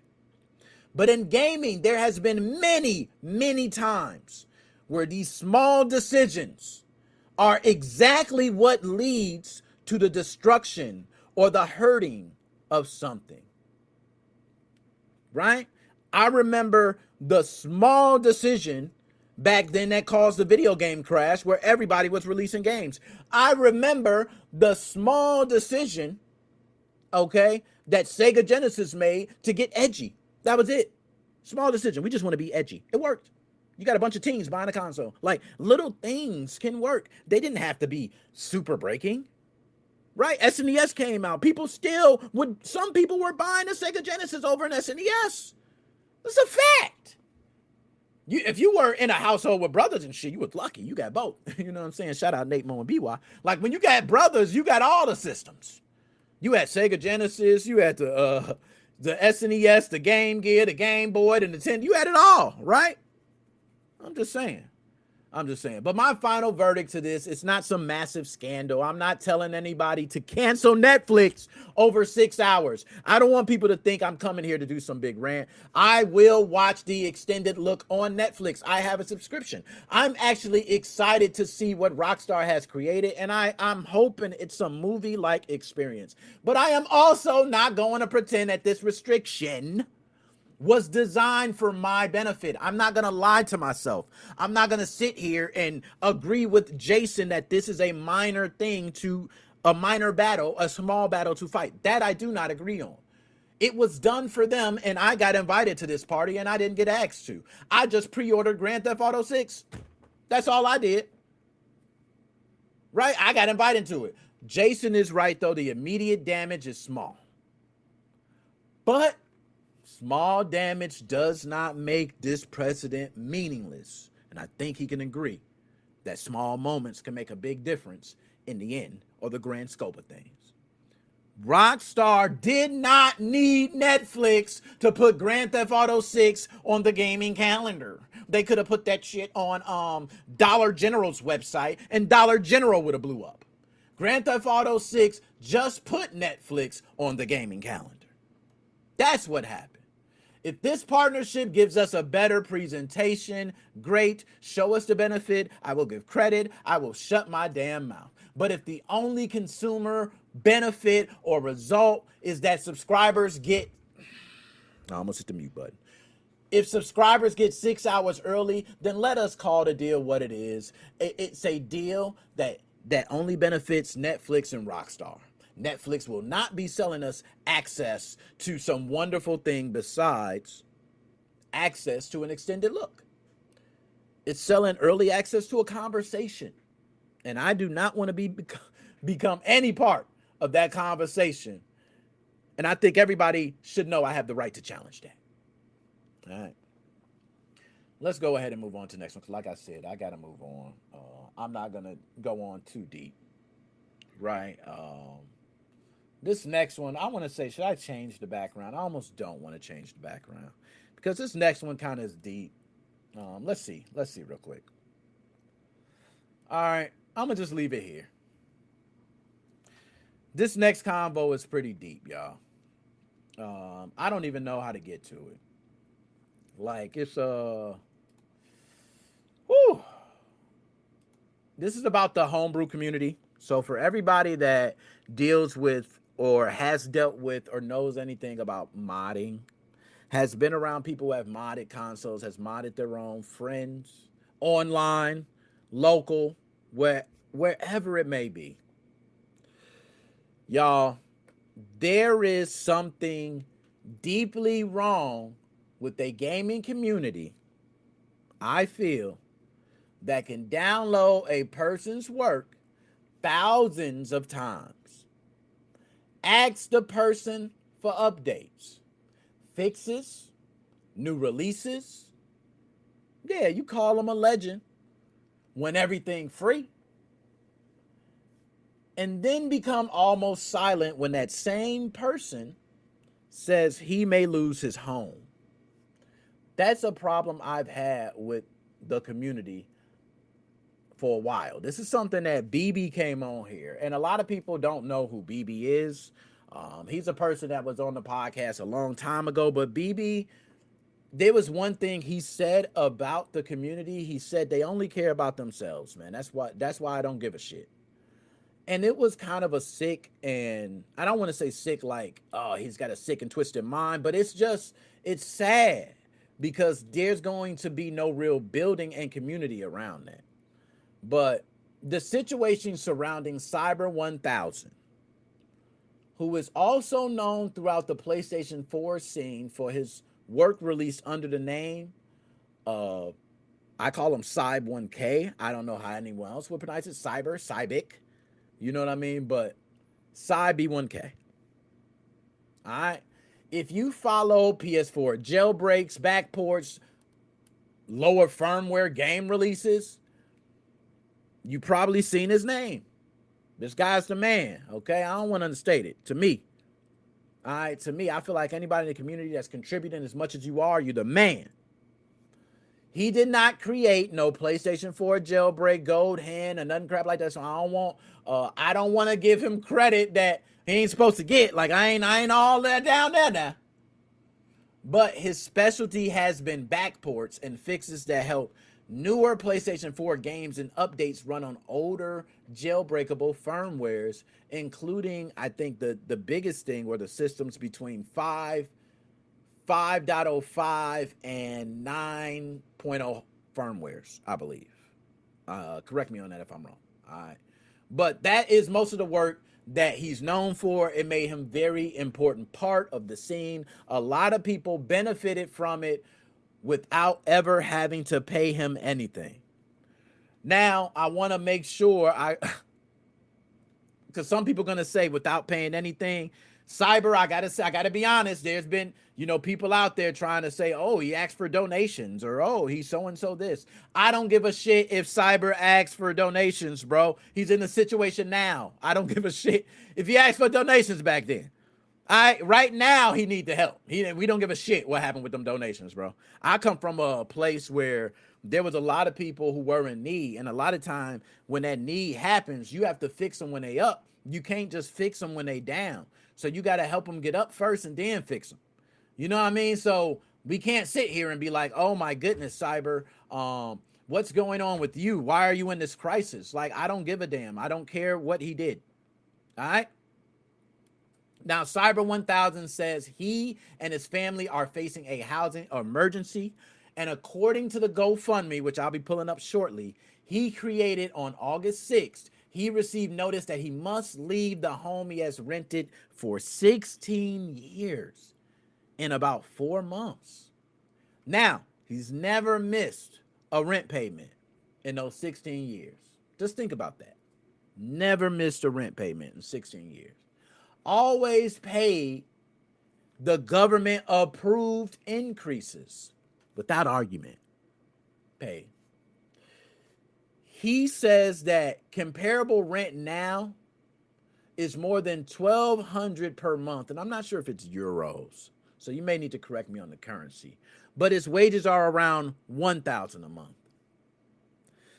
[SPEAKER 1] But in gaming, there has been many, many times where these small decisions are exactly what leads to the destruction or the hurting of something. Right? I remember the small decision back then that caused the video game crash where everybody was releasing games. I remember the small decision, okay, that Sega Genesis made to get edgy. That was it. Small decision. We just want to be edgy. It worked. You got a bunch of teens buying a console. Little things can work. They didn't have to be super breaking. Right? SNES came out. Some people were buying a Sega Genesis over an SNES. That's a fact. If you were in a household with brothers and shit, you was lucky. You got both. You know what I'm saying? Shout out Nate, Mo, and BY. When you got brothers, you got all the systems. You had Sega Genesis. You had the SNES, the Game Gear, the Game Boy, the Nintendo. You had it all, right? I'm just saying. But my final verdict to this, it's not some massive scandal. I'm not telling anybody to cancel Netflix over 6 hours. I don't want people to think I'm coming here to do some big rant. I will watch the extended look on Netflix. I have a subscription. I'm actually excited to see what Rockstar has created, and I'm hoping it's some movie-like experience. But I am also not going to pretend that this restriction was designed for my benefit. I'm not going to lie to myself. I'm not going to sit here and agree with Jason that this is a minor thing a minor battle, a small battle to fight. That I do not agree on. It was done for them, and I got invited to this party, and I didn't get asked to. I just pre-ordered Grand Theft Auto 6. That's all I did. Right? I got invited to it. Jason is right, though. The immediate damage is small. But small damage does not make this precedent meaningless. And I think he can agree that small moments can make a big difference in the end or the grand scope of things. Rockstar did not need Netflix to put Grand Theft Auto 6 on the gaming calendar. They could have put that shit on Dollar General's website, and Dollar General would have blew up. Grand Theft Auto 6 just put Netflix on the gaming calendar. That's what happened. If this partnership gives us a better presentation, great. Show us the benefit. I will give credit. I will shut my damn mouth. But if the only consumer benefit or result is that subscribers get, I almost hit the mute button. If subscribers get 6 hours early, then let us call the deal what it is. It's a deal that only benefits Netflix and Rockstar. Netflix will not be selling us access to some wonderful thing besides access to an extended look. It's selling early access to a conversation. And I do not want to become any part of that conversation. And I think everybody should know I have the right to challenge that. All right. Let's go ahead and move on to the next one. Because like I said, I got to move on. I'm not going to go on too deep. Right. This next one, I want to say, should I change the background? I almost don't want to change the background because this next one kind of is deep. Let's see real quick. All right, I'm going to just leave it here. This next combo is pretty deep, y'all. I don't even know how to get to it. Like, it's, This is about the homebrew community. So for everybody that deals with or has dealt with or knows anything about modding, has been around people who have modded consoles, has modded their own friends, online, local, wherever it may be. Y'all, there is something deeply wrong with a gaming community, I feel, that can download a person's work thousands of times. Ask the person for updates, fixes, new releases. Yeah, you call them a legend when everything free. And then become almost silent when that same person says he may lose his home. That's a problem I've had with the community for a while. This is something that BB came on here, and a lot of people don't know who BB is. He's a person that was on the podcast a long time ago, but BB, there was one thing he said about the community. He said they only care about themselves, man. That's why I don't give a shit. And it was kind of a sick, and I don't want to say sick like, oh, he's got a sick and twisted mind, but it's sad because there's going to be no real building and community around that. But the situation surrounding Cyber1000, who is also known throughout the PlayStation 4 scene for his work released under the name of, I call him Cyb1K. I don't know how anyone else would pronounce it. Cybic. You know what I mean? But Cyb1K. All right. If you follow PS4 jailbreaks, backports, lower firmware game releases, you probably seen his name. This guy's the man, okay? I don't want to understate it. To me, All right, to me, I feel like anybody in the community that's contributing as much as you are, you're the man. He did not create no PlayStation 4 jailbreak, gold hand, or nothing crap like that. So I don't want to give him credit that he ain't supposed to get. Like I ain't all that down there now. But his specialty has been backports and fixes that help newer PlayStation 4 games and updates run on older jailbreakable firmwares, including, I think, the biggest thing were the systems between 5.05 and 9.0 firmwares, I believe. Correct me on that if I'm wrong. All right. But that is most of the work that he's known for. It made him very important part of the scene. A lot of people benefited from it without ever having to pay him anything. Now, I want to make sure because some people are going to say without paying anything. Cyber, I gotta be honest, there's been, people out there trying to say, oh, he asked for donations, or oh, he's so-and-so this. I don't give a shit if Cyber asks for donations, bro. He's in a situation now. I don't give a shit if he asked for donations back then. Right now, he need the help. We don't give a shit what happened with them donations, bro. I come from a place where there was a lot of people who were in need, and a lot of time when that need happens, you have to fix them when they up. You can't just fix them when they down. So you got to help them get up first and then fix them. You know what I mean? So we can't sit here and be like, oh my goodness, Cyber, what's going on with you? Why are you in this crisis? Like, I don't give a damn. I don't care what he did. All right. Now, Cyber1000 says he and his family are facing a housing emergency. And according to the GoFundMe, which I'll be pulling up shortly, he created on August 6th, he received notice that he must leave the home he has rented for 16 years in about 4 months. Now, he's never missed a rent payment in those 16 years. Just think about that. Never missed a rent payment in 16 years. Always paid the government approved increases without argument. Paid. He says that comparable rent now is more than $1,200 per month. And I'm not sure if it's euros, so you may need to correct me on the currency. But his wages are around $1,000 a month.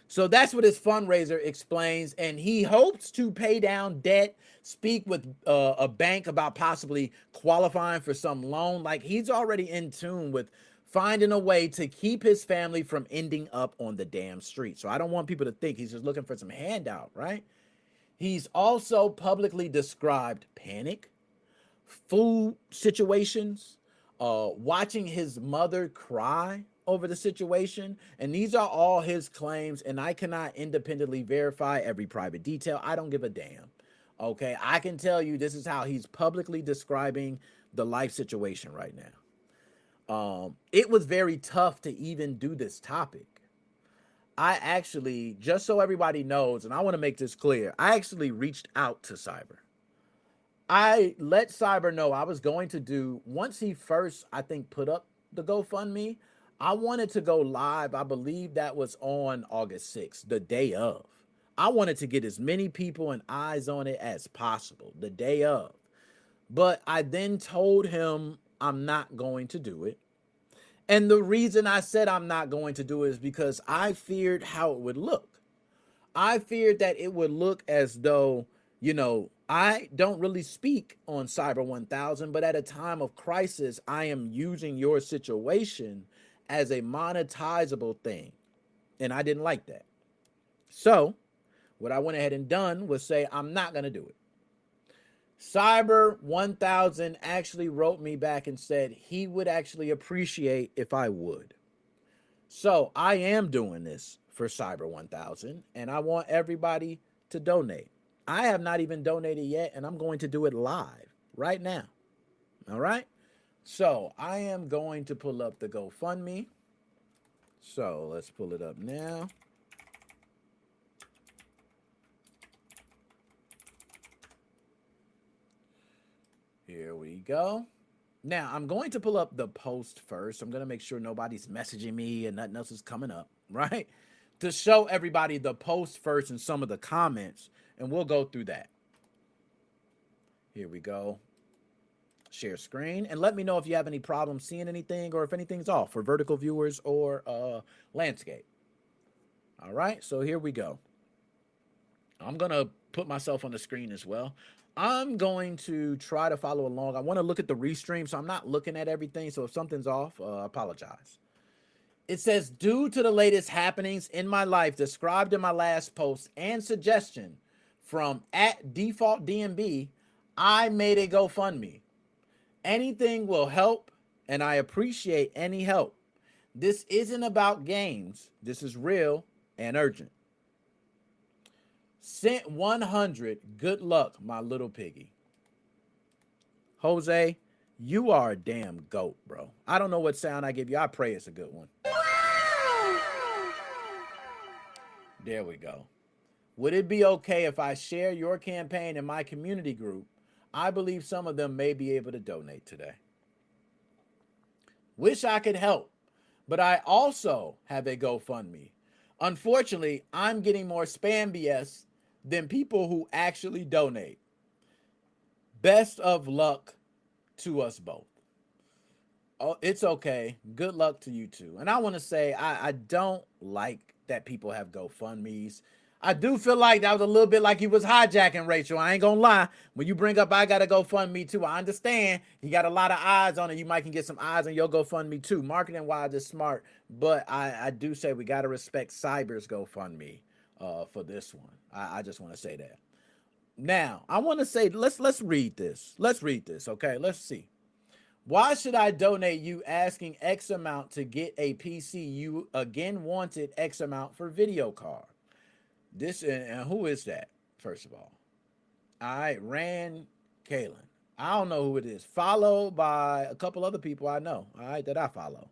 [SPEAKER 1] So that's what his fundraiser explains. And he hopes to pay down debt, speak with a bank about possibly qualifying for some loan. Like, he's already in tune with finding a way to keep his family from ending up on the damn street. So I don't want people to think he's just looking for some handout, right? He's also publicly described panic, food situations, watching his mother cry over the situation. And these are all his claims, and I cannot independently verify every private detail. I don't give a damn. Okay, I can tell you this is how he's publicly describing the life situation right now. It was very tough to even do this topic. I actually, just so everybody knows, and I want to make this clear, I actually reached out to Cyber. I let Cyber know I was going to do, once he first, I think, put up the GoFundMe, I wanted to go live. I believe that was on August 6th, the day of. I wanted to get as many people and eyes on it as possible, the day of. But I then told him I'm not going to do it. And the reason I said I'm not going to do it is because I feared how it would look. I feared that it would look as though, I don't really speak on Cyber1000, but at a time of crisis, I am using your situation as a monetizable thing. And I didn't like that. So what I went ahead and done was say, I'm not going to do it. Cyber1000 actually wrote me back and said he would actually appreciate if I would. So I am doing this for Cyber1000, and I want everybody to donate. I have not even donated yet, and I'm going to do it live right now. All right? So I am going to pull up the GoFundMe. So let's pull it up now. Here we go. Now, I'm going to pull up the post first. I'm going to make sure nobody's messaging me and nothing else is coming up, right? To show everybody the post first and some of the comments, and we'll go through that. Here we go. Share screen and let me know if you have any problems seeing anything or if anything's off for vertical viewers or landscape. All right, so here we go. I'm going to put myself on the screen as well. I'm going to try to follow along. I want to look at the restream, so I'm not looking at everything. So if something's off, apologize. It says, due to the latest happenings in my life described in my last post and suggestion from @defaultdmb, I made a GoFundMe. Anything will help, and I appreciate any help. This isn't about games. This is real and urgent. Sent 100. Good luck, my little piggy. Jose, you are a damn goat, bro. I don't know what sound I give you. I pray it's a good one. There we go. Would it be okay if I share your campaign in my community group? I believe some of them may be able to donate today. Wish I could help, but I also have a GoFundMe. Unfortunately, I'm getting more spam BS than people who actually donate. Best of luck to us both. Oh, it's okay. Good luck to you too. And I want to say, I don't like that people have GoFundMes. I do feel like that was a little bit like he was hijacking Rachel. I ain't gonna lie. When you bring up I gotta GoFundMe too, I understand you got a lot of eyes on it. You might can get some eyes on your GoFundMe too. Marketing wise is smart, but I do say we gotta respect Cyber's GoFundMe for this one. I just want to say that. Now I want to say let's read this. Let's read this. Okay, let's see. Why should I donate you asking X amount to get a PC? You again wanted X amount for video card. This and who is that? First of all, I ran Kalen. I don't know who it is. Followed by a couple other people I know. All right, that I follow.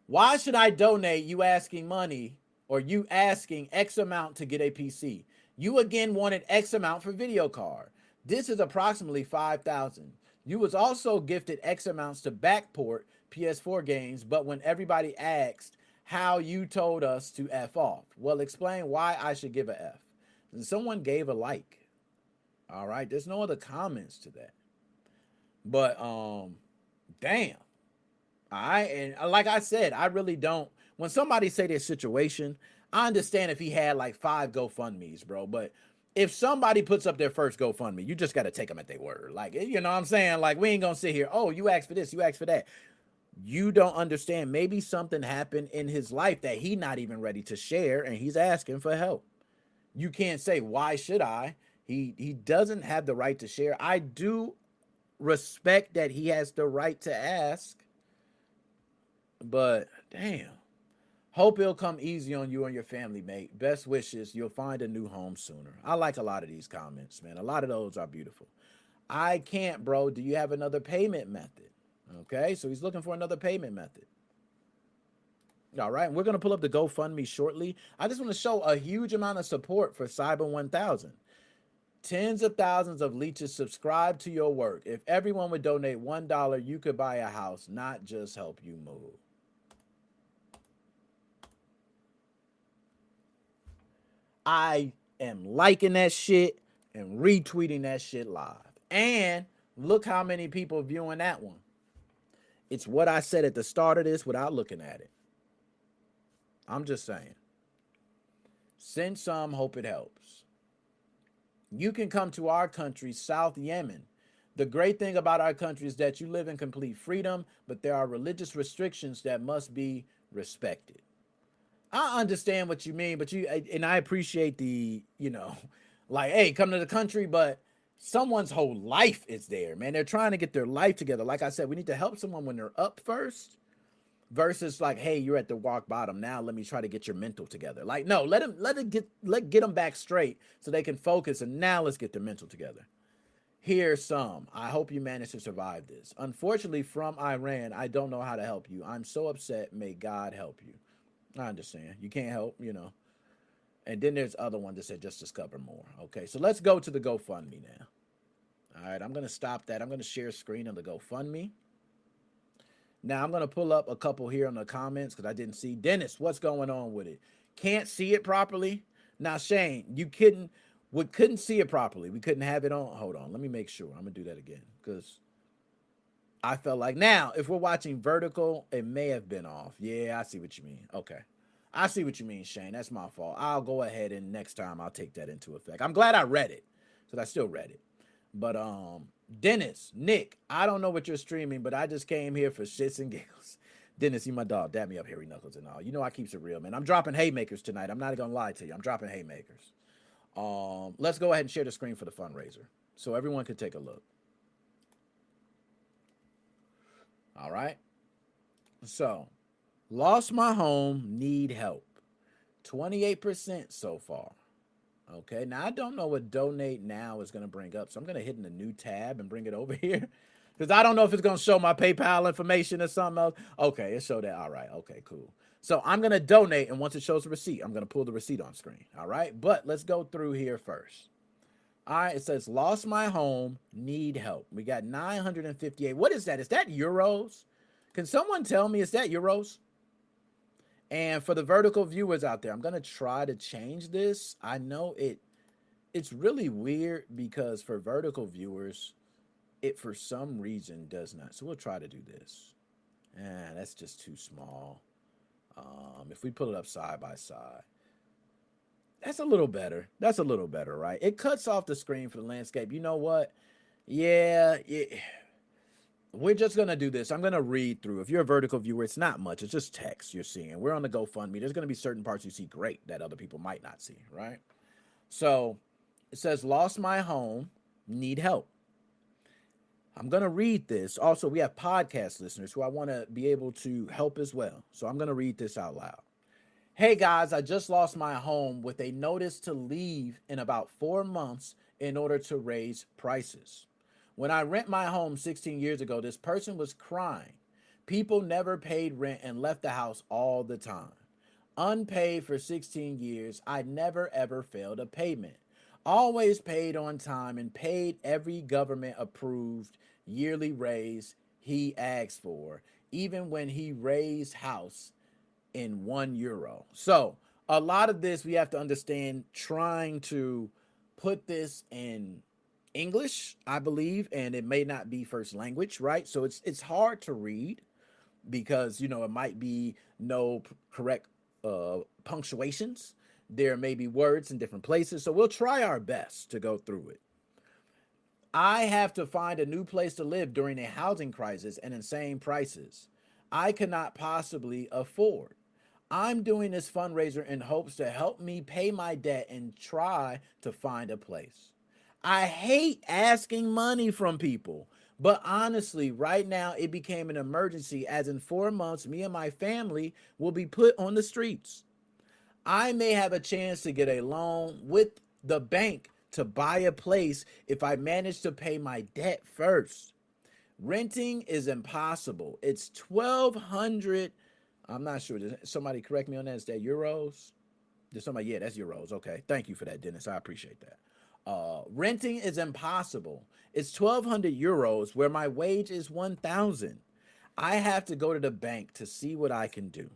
[SPEAKER 1] Why should I donate you asking money or you asking X amount to get a PC? You again wanted X amount for video card. This is approximately 5,000. You was also gifted X amounts to backport PS4 games, but when everybody asked how, you told us to F off. Well, explain why I should give a F. And someone gave a like. All right, there's no other comments to that. But damn. All right, and like I said, I really don't. When somebody say their situation, I understand if he had like 5 GoFundMes, bro. But if somebody puts up their first GoFundMe, you just got to take them at their word. Like, you know what I'm saying? Like, we ain't going to sit here, oh, you asked for this, you asked for that. You don't understand. Maybe something happened in his life that he's not even ready to share, and he's asking for help. You can't say, why should I? He doesn't have the right to share. I do respect that he has the right to ask, but damn. Hope it'll come easy on you and your family, mate. Best wishes. You'll find a new home sooner. I like a lot of these comments, man. A lot of those are beautiful. I can't, bro. Do you have another payment method? Okay, so he's looking for another payment method. All right, and we're going to pull up the GoFundMe shortly. I just want to show a huge amount of support for Cyber1000. Tens of thousands of leeches subscribe to your work. If everyone would donate $1, you could buy a house, not just help you move. I am liking that shit and retweeting that shit live. And look how many people viewing that one. It's what I said at the start of this without looking at it. I'm just saying. Send some, hope it helps. You can come to our country, South Yemen. The great thing about our country is that you live in complete freedom, but there are religious restrictions that must be respected. I understand what you mean, but and I appreciate the, like, hey, come to the country, but someone's whole life is there, man. They're trying to get their life together. Like I said, we need to help someone when they're up first versus like, hey, you're at the rock bottom. Now let me try to get your mental together. Like, no, let get them back straight so they can focus. And now let's get their mental together. Here's some. I hope you manage to survive this. Unfortunately, from Iran, I don't know how to help you. I'm so upset. May God help you. I understand. You can't help, And then there's other one that said just discover more. Okay, so let's go to the GoFundMe now. All right, I'm going to stop that. I'm going to share screen on the GoFundMe. Now, I'm going to pull up a couple here on the comments because I didn't see. Dennis, what's going on with it? Can't see it properly? Now, Shane, we couldn't see it properly. We couldn't have it on. Hold on. Let me make sure. I'm going to do that again because I felt like now, if we're watching vertical, it may have been off. Yeah, I see what you mean. Okay. I see what you mean, Shane. That's my fault. I'll go ahead and next time I'll take that into effect. I'm glad I read it. Because I still read it. But Dennis, Nick, I don't know what you're streaming, but I just came here for shits and giggles. Dennis, you my dog. Dab me up, Harry Knuckles and all. You know I keeps it real, man. I'm dropping haymakers tonight. I'm not gonna lie to you. I'm dropping haymakers. Let's go ahead and share the screen for the fundraiser so everyone can take a look. All right. So, lost my home, need help. 28% so far. Okay. Now, I don't know what donate now is going to bring up. So, I'm going to hit in the new tab and bring it over here. Because I don't know if it's going to show my PayPal information or something else. Okay. It showed that. All right. Okay, cool. So, I'm going to donate. And once it shows the receipt, I'm going to pull the receipt on screen. All right. But let's go through here first. All right, it says, lost my home, need help. We got 958. What is that? Is that euros? Can someone tell me, is that euros? And for the vertical viewers out there, I'm going to try to change this. I know it's really weird because for vertical viewers, it for some reason does not. So we'll try to do this. That's just too small. If we pull it up side by side. That's a little better. That's a little better, right? It cuts off the screen for the landscape. You know what? Yeah, we're just going to do this. I'm going to read through. If you're a vertical viewer, it's not much. It's just text you're seeing. We're on the GoFundMe. There's going to be certain parts you see great that other people might not see, right? So it says, lost my home, need help. I'm going to read this. Also, we have podcast listeners who I want to be able to help as well. So I'm going to read this out loud. Hey guys, I just lost my home with a notice to leave in about 4 months in order to raise prices. When I rent my home 16 years ago, this person was crying. People never paid rent and left the house all the time. Unpaid for 16 years, I never ever failed a payment. Always paid on time and paid every government approved yearly raise he asked for, even when he raised house in €1. So a lot of this we have to understand, trying to put this in English, I believe, and it may not be first language, right? So it's hard to read because, you know, it might be no correct punctuations. There may be words in different places. So we'll try our best to go through it. I have to find a new place to live during a housing crisis and insane prices I cannot possibly afford. I'm doing this fundraiser in hopes to help me pay my debt and try to find a place. I hate asking money from people, but honestly, right now it became an emergency as in 4 months, me and my family will be put on the streets. I may have a chance to get a loan with the bank to buy a place if I manage to pay my debt first. Renting is impossible. It's 1,200. I'm not sure. Did somebody correct me on that? Is that euros? Did somebody? Yeah, that's euros. Okay. Thank you for that, Dennis. I appreciate that. Renting is impossible. It's 1,200 euros where my wage is 1,000. I have to go to the bank to see what I can do.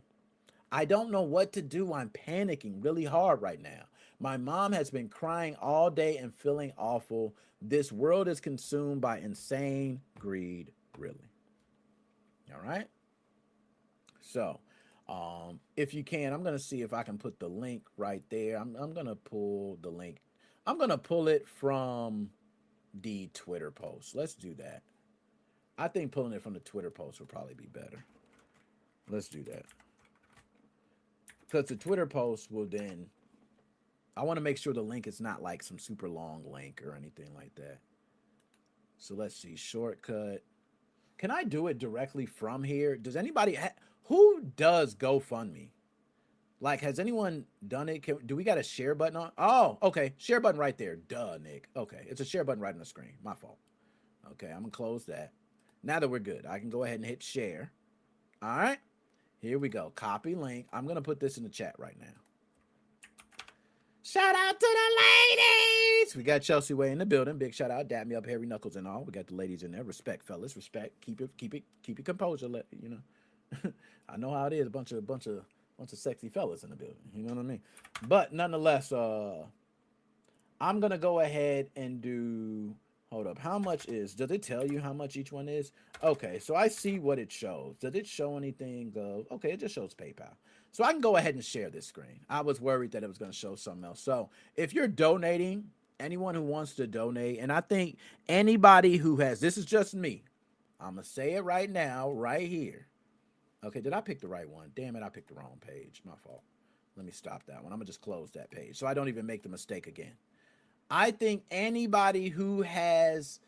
[SPEAKER 1] I don't know what to do. I'm panicking really hard right now. My mom has been crying all day and feeling awful. This world is consumed by insane greed, really. All right. So, if you can, I'm going to see if I can put the link right there. I'm going to pull the link. I'm going to pull it from the Twitter post. Let's do that. I think pulling it from the Twitter post would probably be better. Let's do that. Because the Twitter post will then, I want to make sure the link is not like some super long link or anything like that. So let's see, shortcut. Can I do it directly from here? Does anybody, who does GoFundMe? Like, has anyone done it? Do we got a share button on? Oh, okay. Share button right there. Duh, Nick. Okay. It's a share button right on the screen. My fault. Okay. I'm going to close that. Now that we're good, I can go ahead and hit share. All right. Here we go. Copy link. I'm going to put this in the chat right now. Shout out to the ladies. We got Chelsea Way in the building. Big shout out. Dap me up, Harry Knuckles and all. We got the ladies in there. Respect, fellas. Respect. Keep your composure. You know, I know how it is. A bunch of sexy fellas in the building. You know what I mean? But nonetheless, I'm gonna go ahead and do. Hold up. How much does it tell you how much each one is? Okay, so I see what it shows. Does it show anything of, okay, it just shows PayPal. So I can go ahead and share this screen. I was worried that it was going to show something else. So if you're donating, anyone who wants to donate, and I think anybody who has, this is just me. I'm going to say it right now, right here. Okay, did I pick the right one? Damn it, I picked the wrong page. My fault. Let me stop that one. I'm going to just close that page so I don't even make the mistake again. I think anybody who has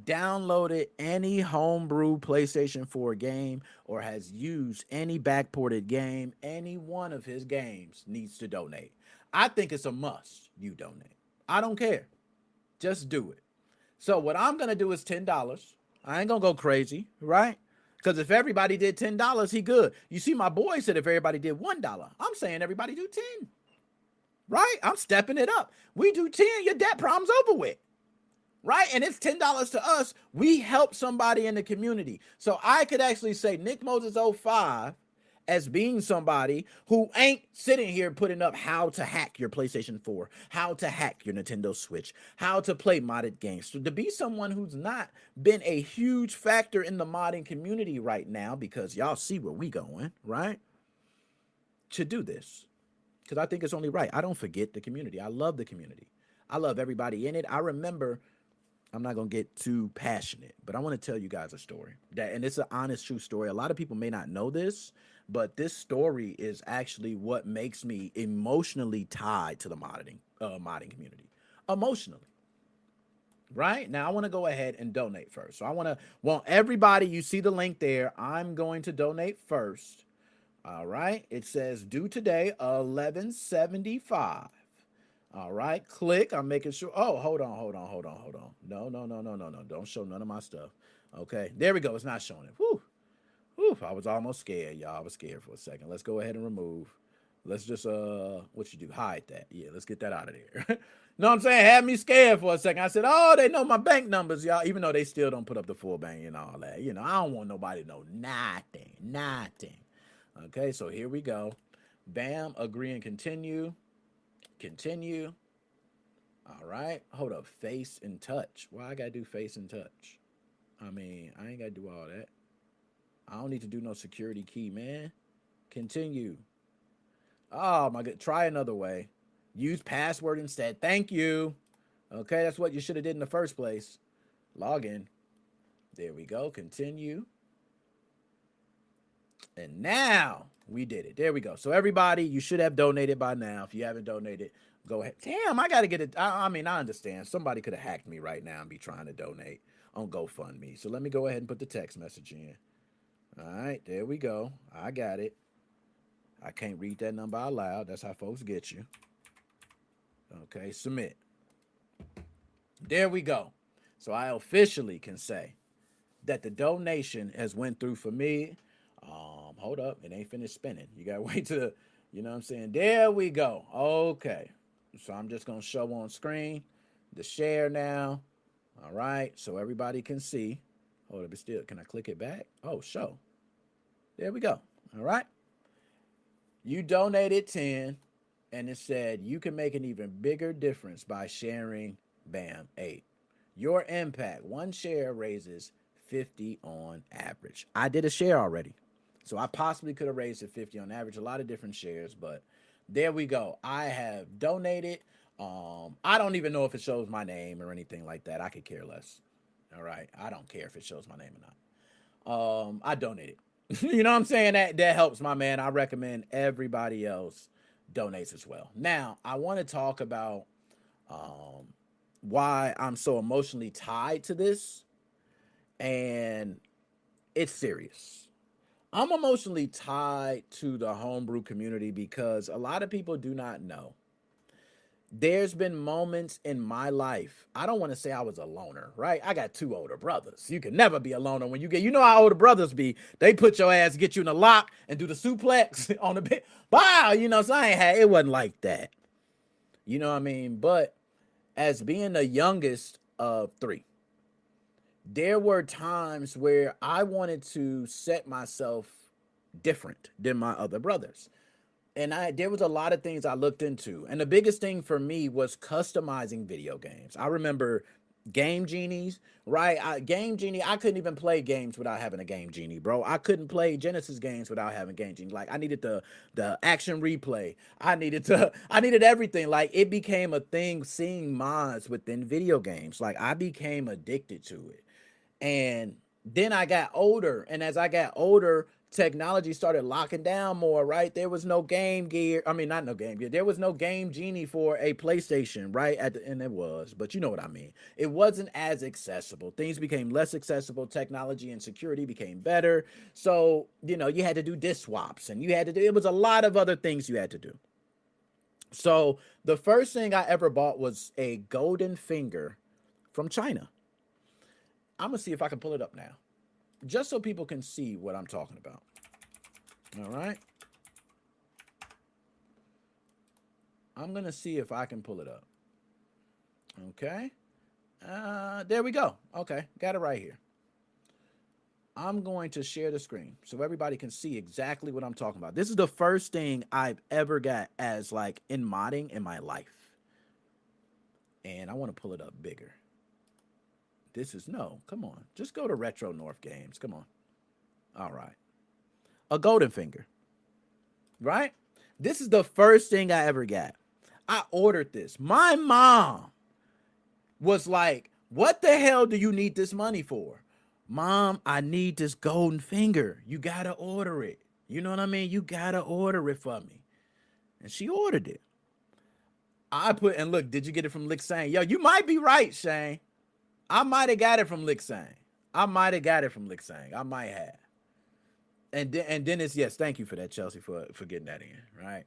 [SPEAKER 1] downloaded any homebrew PlayStation 4 game or has used any backported game, any one of his games needs to donate. I think it's a must you donate. I don't care. Just do it. So what I'm going to do is $10. I ain't going to go crazy, right? Because if everybody did $10, he good. You see, my boy said if everybody did $1, I'm saying everybody do 10. Right? I'm stepping it up. We do 10, your debt problem's over with. Right? And it's $10 to us. We help somebody in the community. So I could actually say NickMoses05 as being somebody who ain't sitting here putting up how to hack your PlayStation 4, how to hack your Nintendo Switch, how to play modded games. So to be someone who's not been a huge factor in the modding community right now, because y'all see where we going, right? To do this. Because I think it's only right. I don't forget the community. I love the community. I love everybody in it. I remember, I'm not going to get too passionate, but I want to tell you guys a story. And it's an honest, true story. A lot of people may not know this, but this story is actually what makes me emotionally tied to the modding community. Emotionally. Right? Now, I want to go ahead and donate first. So I want everybody, you see the link there. I'm going to donate first. All right, it says due today, 1175. All right, click. I'm making sure. Oh, hold on. No. Don't show none of my stuff. Okay, there we go. It's not showing it. Whew. I was almost scared, y'all. I was scared for a second. Let's go ahead and remove. Let's just, what you do? Hide that. Yeah, let's get that out of there. Know what I'm saying? Had me scared for a second. I said, oh, they know my bank numbers, y'all. Even though they still don't put up the full bank and all that. You know, I don't want nobody to know nothing. Okay, so here we go. Bam, agree and continue. Continue. All right, hold up, face and touch. Why I gotta do face and touch? I mean, I ain't gotta do all that. I don't need to do no security key, man. Continue. Oh my God, try another way. Use password instead. Thank you. Okay, that's what you should have did in the first place. Log in. There we go, continue. And now we did it. There we go. So everybody, you should have donated by now. If you haven't donated, go ahead. Damn, I got to get it. I mean, I understand. Somebody could have hacked me right now and be trying to donate on GoFundMe. So let me go ahead and put the text message in. All right, there we go. I got it. I can't read that number out loud. That's how folks get you. Okay, submit. There we go. So I officially can say that the donation has went through for me. Hold up, it ain't finished spinning. You gotta wait to, you know what I'm saying? There we go. Okay, so I'm just gonna show on screen the share now. All right, so everybody can see. Hold up, it's still, can I click it back? Oh, show. There we go. All right. You donated 10, and it said you can make an even bigger difference by sharing, bam, 8. Your impact, one share raises 50 on average. I did a share already. So I possibly could have raised it 50 on average, a lot of different shares, but there we go. I have donated. I don't even know if it shows my name or anything like that. I could care less. All right. I don't care if it shows my name or not. I donated. You know what I'm saying? That helps my man. I recommend everybody else donates as well. Now, I want to talk about why I'm so emotionally tied to this. And it's serious. I'm emotionally tied to the homebrew community because a lot of people do not know. There's been moments in my life. I don't want to say I was a loner, right? I got 2 older brothers. You can never be a loner when you know how older brothers be. They put your ass, get you in a lock and do the suplex on the bed. Wow, you know, so it wasn't like that. You know what I mean? But as being the youngest of 3, there were times where I wanted to set myself different than my other brothers. And there was a lot of things I looked into. And the biggest thing for me was customizing video games. I remember Game genies, right? Game genie. I couldn't even play games without having a game genie, bro. I couldn't play Genesis games without having game genie. Like I needed the action replay. I needed everything. Like it became a thing. Seeing mods within video games, like I became addicted to it. And then I got older, and as I got older, technology started locking down more, right? There was no game gear. I mean, not no game gear. There was no game genie for a PlayStation, right? And it was, but you know what I mean. It wasn't as accessible. Things became less accessible. Technology and security became better. So, you had to do disk swaps, and it was a lot of other things you had to do. So the first thing I ever bought was a golden finger from China. I'm going to see if I can pull it up now, just so people can see what I'm talking about. All right. I'm going to see if I can pull it up. Okay. There we go. Okay. Got it right here. I'm going to share the screen so everybody can see exactly what I'm talking about. This is the first thing I've ever got as like in modding in my life. And I want to pull it up bigger. Come on. Just go to Retro North Games. Come on. All right. A golden finger. Right? This is the first thing I ever got. I ordered this. My mom was like, what the hell do you need this money for? Mom, I need this golden finger. You got to order it. You know what I mean? You got to order it for me. And she ordered it. And look, did you get it from Lick Sang? Yo, you might be right, Shane. I might have got it from Lick Sang. I might have. And Dennis, yes, thank you for that, Chelsea, for getting that in, right?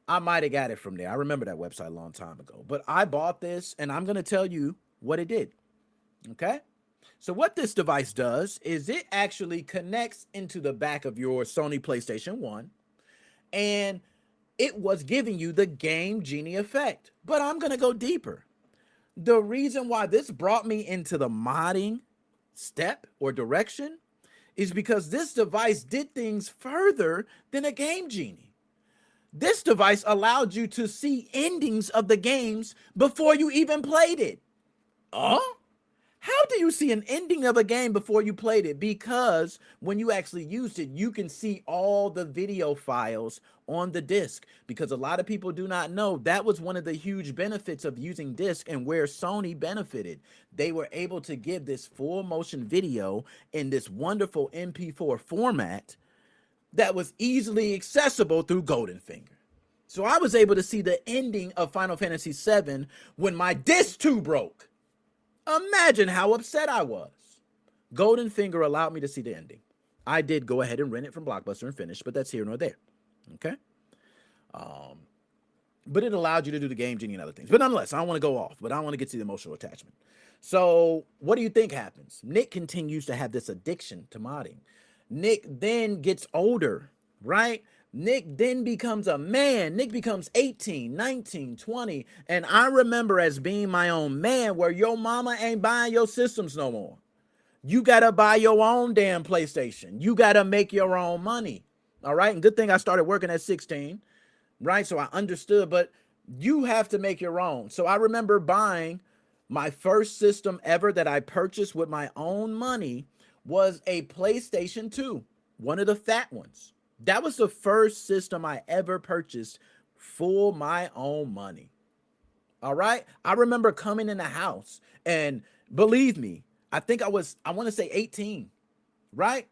[SPEAKER 1] I might have got it from there. I remember that website a long time ago. But I bought this, and I'm going to tell you what it did, okay? So what this device does is it actually connects into the back of your Sony PlayStation 1, and it was giving you the Game Genie effect. But I'm going to go deeper. The reason why this brought me into the modding step or direction is because this device did things further than a Game Genie. This device allowed you to see endings of the games before you even played it. How do you see an ending of a game before you played it? Because when you actually used it, you can see all the video files on the disc. Because a lot of people do not know that was one of the huge benefits of using disc, and where Sony benefited. They were able to give this full motion video in this wonderful MP4 format that was easily accessible through Golden Finger. So I was able to see the ending of Final Fantasy VII when my disc 2 broke. Imagine how upset I was. Golden Finger allowed me to see the ending. I did go ahead and rent it from Blockbuster and finish, but that's here nor there. Okay? But it allowed you to do the Game Genie and other things. But nonetheless, I don't want to go off, but I want to get to the emotional attachment. So what do you think happens? Nick continues to have this addiction to modding. Nick then gets older, right? Nick then becomes a man. Nick becomes 18, 19, 20. And I remember as being my own man where your mama ain't buying your systems no more. You got to buy your own damn PlayStation. You got to make your own money. All right. And good thing I started working at 16, right? So I understood, but you have to make your own. So I remember buying my first system ever that I purchased with my own money was a PlayStation 2, one of the fat ones. That was the first system I ever purchased for my own money. All right. I remember coming in the house, and believe me, I want to say 18, right?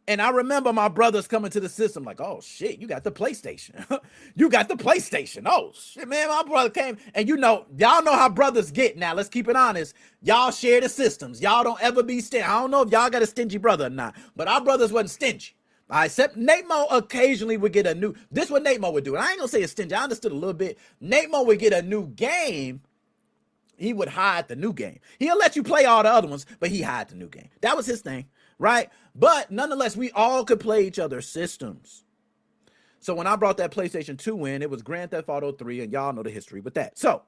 [SPEAKER 1] And I remember my brothers coming to the system like, oh shit, you got the PlayStation. You got the PlayStation. Oh shit, man, my brother came. And y'all know how brothers get now. Let's keep it honest. Y'all share the systems. Y'all don't ever be stingy. I don't know if y'all got a stingy brother or not, but our brothers wasn't stingy. All right, except Nate Mo occasionally would get this is what Nate Mo would do. And I ain't gonna say it's stingy. I understood a little bit. Nate Mo would get a new game. He would hide the new game. He'll let you play all the other ones, but he hide the new game. That was his thing, right? But nonetheless, we all could play each other's systems. So when I brought that PlayStation 2 in, it was Grand Theft Auto 3, and y'all know the history with that. So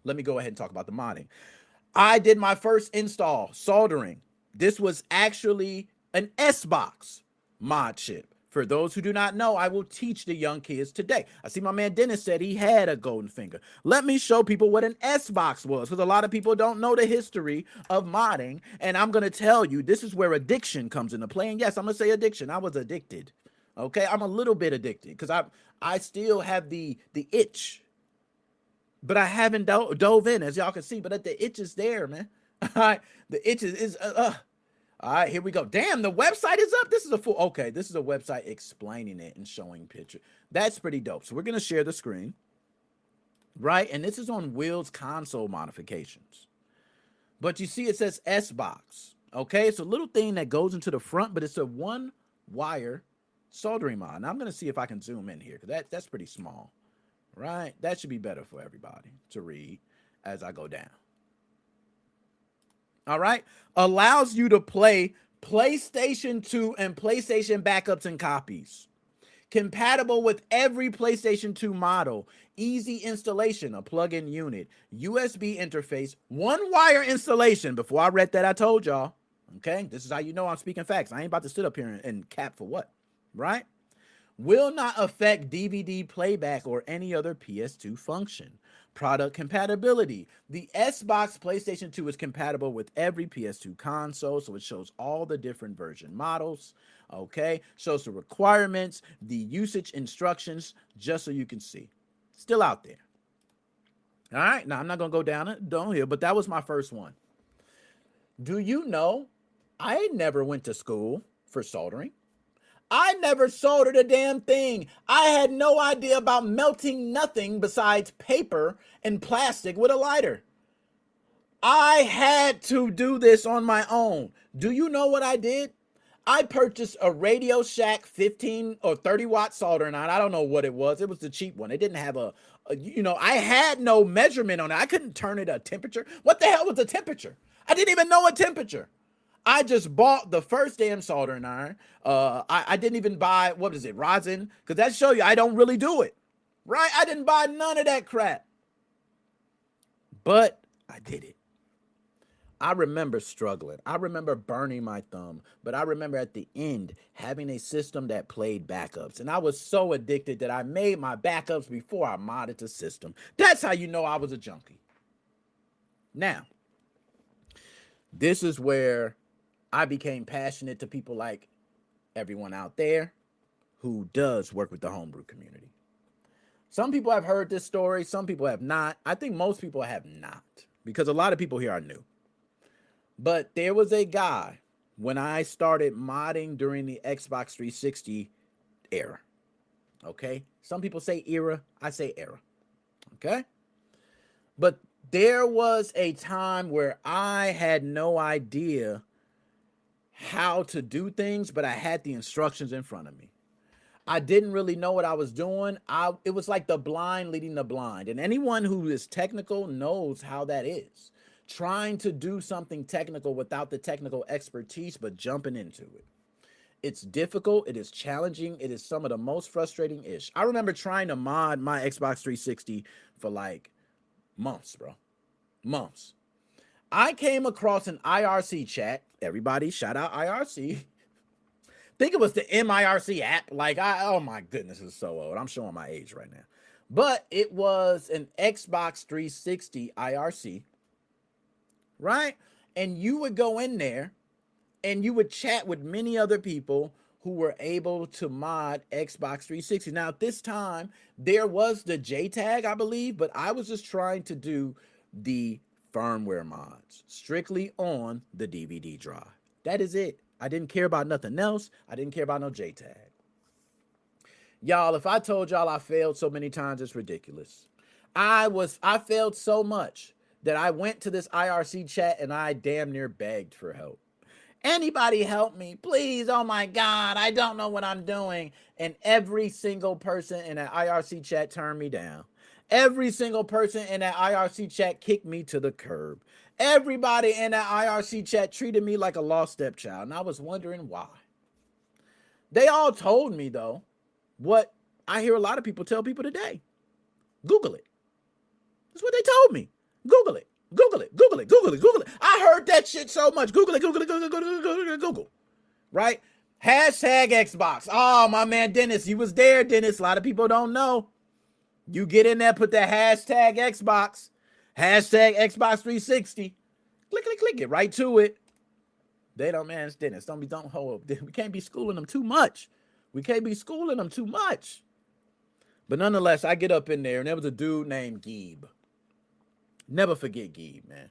[SPEAKER 1] let me go ahead and talk about the modding. I did my first install, soldering. This was actually an S-Box mod chip For those who do not know, I will teach the young kids today. I see my man Dennis said he had a golden finger. Let me show people what an S-Box was, because a lot of people don't know the history of modding. And I'm going to tell you, this is where addiction comes into play. And yes, I'm going to say addiction. I was addicted. Okay, I'm a little bit addicted because I still have the itch, but I haven't dove in, as y'all can see. But the itch is there, man. All right, the itch is all right, here we go. Damn, the website is up. This is a full, okay, this is a website explaining it and showing pictures. That's pretty dope. So we're going to share the screen, right? And this is on Will's console modifications. But you see it says S-Box, okay? It's a little thing that goes into the front, but it's a one-wire soldering mod. Now I'm going to see if I can zoom in here, because that's pretty small, right? That should be better for everybody to read as I go down. All right, allows you to play PlayStation 2 and PlayStation backups and copies. Compatible with every PlayStation 2 model. Easy installation, a plug-in unit, USB interface, one-wire installation. Before I read that, I told y'all, okay? This is how you know I'm speaking facts. I ain't about to sit up here and cap for what, right? Will not affect DVD playback or any other PS2 function. Product compatibility. The S-Box PlayStation 2 is compatible with every PS2 console, so it shows all the different version models, okay? Shows the requirements, the usage instructions, just so you can see. Still out there. All right, now I'm not going to go down here, but that was my first one. Do you know I never went to school for soldering? I never soldered a damn thing. I had no idea about melting nothing besides paper and plastic with a lighter. I had to do this on my own. Do you know what I did? I purchased a Radio Shack 15 or 30 watt soldering iron. I don't know what it was. It was the cheap one. It didn't have I had no measurement on it. I couldn't turn it a temperature. What the hell was the temperature? I didn't even know a temperature. I just bought the first damn soldering iron. I didn't even buy, what is it, rosin? Because that show you I don't really do it, right? I didn't buy none of that crap. But I did it. I remember struggling. I remember burning my thumb. But I remember at the end having a system that played backups. And I was so addicted that I made my backups before I modded the system. That's how you know I was a junkie. Now, this is where I became passionate to people like everyone out there who does work with the homebrew community. Some people have heard this story. Some people have not. I think most people have not, because a lot of people here are new. But there was a guy when I started modding during the Xbox 360 era. Okay? Some people say era. I say era. Okay? But there was a time where I had no idea how to do things, but I had the instructions in front of me. I didn't really know what I was doing. It was like the blind leading the blind. And anyone who is technical knows how that is. Trying to do something technical without the technical expertise, but jumping into it. It's difficult. It is challenging. It is some of the most frustrating ish. I remember trying to mod my Xbox 360 for like months, bro. Months. I came across an IRC chat. Everybody shout out IRC. Think it was the MIRC app. Like, oh my goodness, it's so old. I'm showing my age right now. But it was an Xbox 360 IRC, right? And you would go in there and you would chat with many other people who were able to mod Xbox 360. Now, at this time, there was the JTAG, I believe, but I was just trying to do the firmware mods strictly on the DVD drive. That is it. I didn't care about nothing else. I didn't care about no JTAG. Y'all, if I told y'all I failed so many times, it's ridiculous. I failed so much that I went to this IRC chat and I damn near begged for help. Anybody help me, please? Oh my God, I don't know what I'm doing. And every single person in that IRC chat turned me down. Every single person in that IRC chat kicked me to the curb. Everybody in that IRC chat treated me like a lost stepchild, and I was wondering why. They all told me, though, what I hear a lot of people tell people today. Google it. That's what they told me. Google it. Google it. Google it. I heard that shit so much. Google it. Google. Right? Hashtag Xbox. Oh, my man Dennis, you was there, Dennis. A lot of people don't know. You get in there, put that hashtag Xbox, hashtag Xbox 360. Click, click, click, get right to it. They don't, man, it's Dennis. Don't hold up. We can't be schooling them too much. But nonetheless, I get up in there, and there was a dude named Geeb. Never forget Geeb, man.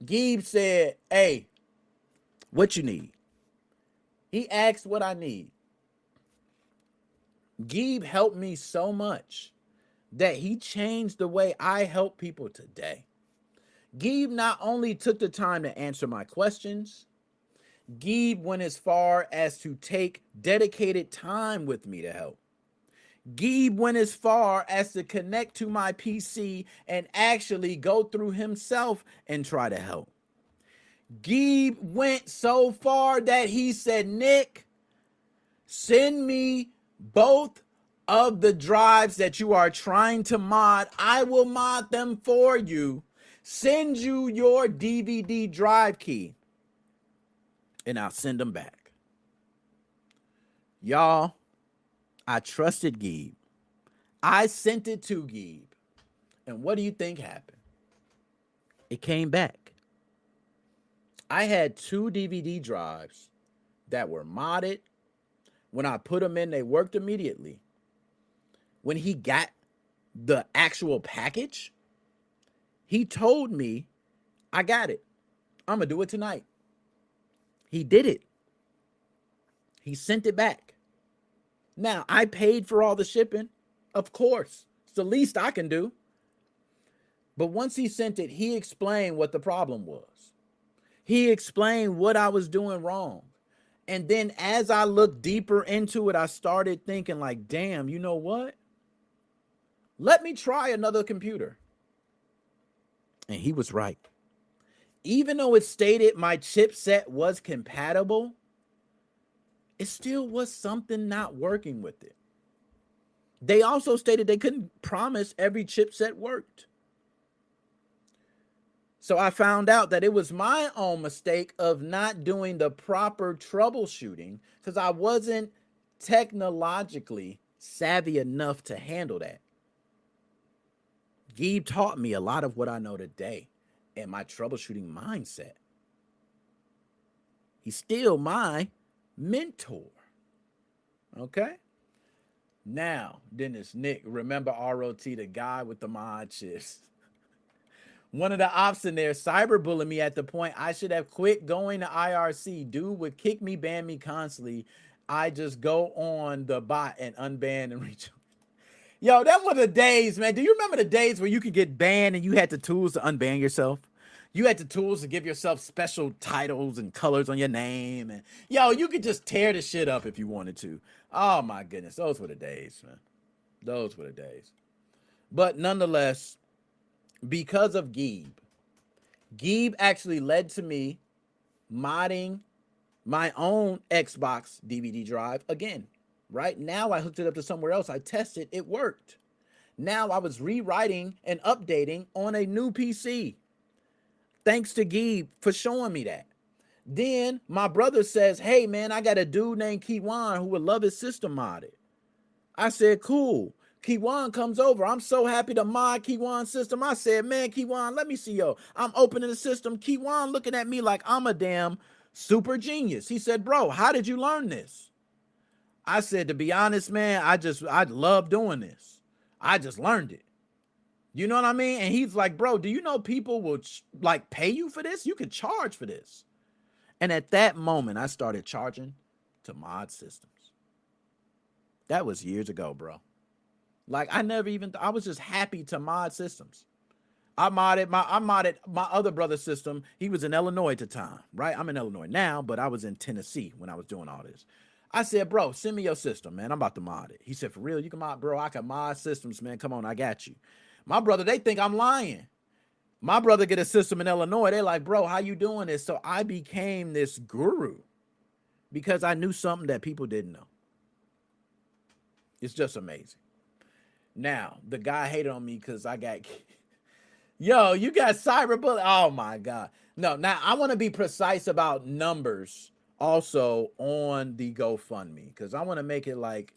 [SPEAKER 1] Geeb said, hey, what you need? He asked what I need. Geeb helped me so much that he changed the way I help people today. Geeb not only took the time to answer my questions, Geeb went as far as to take dedicated time with me to help. Geeb went as far as to connect to my PC and actually go through himself and try to help. Geeb went so far that he said, Nick, send me both of the drives that you are trying to mod. I will mod them for you. Send you your DVD drive key, and I'll send them back. Y'all, I trusted Geeb. I sent it to Geeb. And what do you think happened? It came back. I had 2 DVD drives that were modded. When I put them in, they worked immediately. When he got the actual package, he told me, I got it. I'm going to do it tonight. He did it. He sent it back. Now, I paid for all the shipping. Of course. It's the least I can do. But once he sent it, he explained what the problem was. He explained what I was doing wrong. And then as I looked deeper into it, I started thinking like, damn, you know what? Let me try another computer. And he was right. Even though it stated my chipset was compatible, it still was something not working with it. They also stated they couldn't promise every chipset worked. So I found out that it was my own mistake of not doing the proper troubleshooting because I wasn't technologically savvy enough to handle that. Geeb taught me a lot of what I know today and my troubleshooting mindset. He's still my mentor. Okay? Now, Dennis, Nick, remember ROT, the guy with the mod chips. One of the ops in there cyberbullied me at the point I should have quit going to IRC. Dude would kick me, ban me constantly. I just go on the bot and unban and reach. Yo, that were the days, man. Do you remember the days where you could get banned and you had the tools to unban yourself? You had the tools to give yourself special titles and colors on your name. And yo, you could just tear the shit up if you wanted to. Oh my goodness. Those were the days, man. Those were the days. But nonetheless, because of Geeb actually led to me modding my own Xbox DVD drive again. Right now, I hooked it up to somewhere else. I tested, it worked. Now I was rewriting and updating on a new PC. Thanks to Geeb for showing me that. Then my brother says, hey man, I got a dude named Kiwan who would love his system modded. I said, cool. Kiwan comes over. I'm so happy to mod Kiwan's system. I said, man, Kiwan, let me see yo. I'm opening the system. Kiwan looking at me like I'm a damn super genius. He said, bro, how did you learn this? I said, to be honest, man, I love doing this. I just learned it. You know what I mean? And he's like, bro, do you know people will like pay you for this? You could charge for this. And at that moment, I started charging to mod systems. That was years ago, bro. Like I was just happy to mod systems. I modded my other brother's system. He was in Illinois at the time, right? I'm in Illinois now, but I was in Tennessee when I was doing all this. I said, bro, send me your system, man. I'm about to mod it. He said, for real, you can mod, bro. I can mod systems, man. Come on, I got you. My brother, they think I'm lying. My brother get a system in Illinois. They're like, bro, how you doing this? So I became this guru because I knew something that people didn't know. It's just amazing. Now, the guy hated on me because I got, yo, you got cyberbullying. Oh my God. No, now I want to be precise about numbers also on the GoFundMe, because I want to make it like,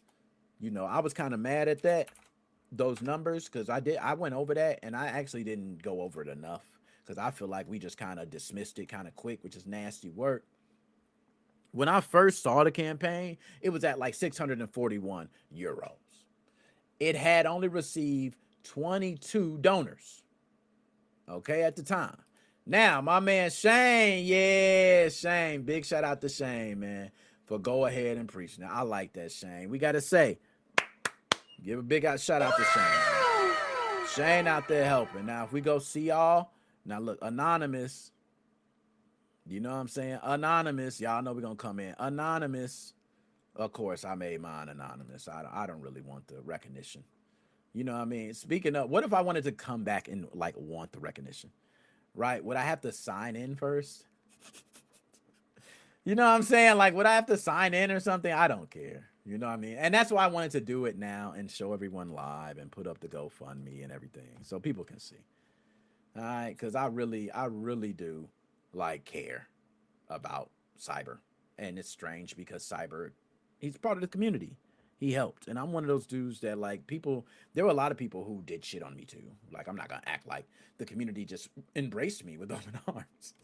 [SPEAKER 1] I was kind of mad at those numbers, because I went over that and I actually didn't go over it enough, because I feel like we just kind of dismissed it kind of quick, which is nasty work. When I first saw the campaign, it was at like 641 euros. It had only received 22 donors, okay, at the time. Now, my man Shane, yeah, Shane, big shout out to Shane, man, for go ahead and preach. Now, I like that, Shane. We got to say, give a big shout out to Shane. Man. Shane out there helping. Now, if we go see y'all, now look, Anonymous, you know what I'm saying? Anonymous, y'all know we're going to come in. Anonymous, of course, I made mine anonymous. I don't really want the recognition. You know what I mean? Speaking of, what if I wanted to come back and like want the recognition? Right? Would I have to sign in first? You know what I'm saying? Like, would I have to sign in or something? I don't care. You know what I mean? And that's why I wanted to do it now and show everyone live and put up the GoFundMe and everything so people can see. All right? Because I really do like care about Cyber. And it's strange because Cyber, he's part of the community. He helped. And I'm one of those dudes that like people, there were a lot of people who did shit on me too. Like, I'm not going to act like the community just embraced me with open arms.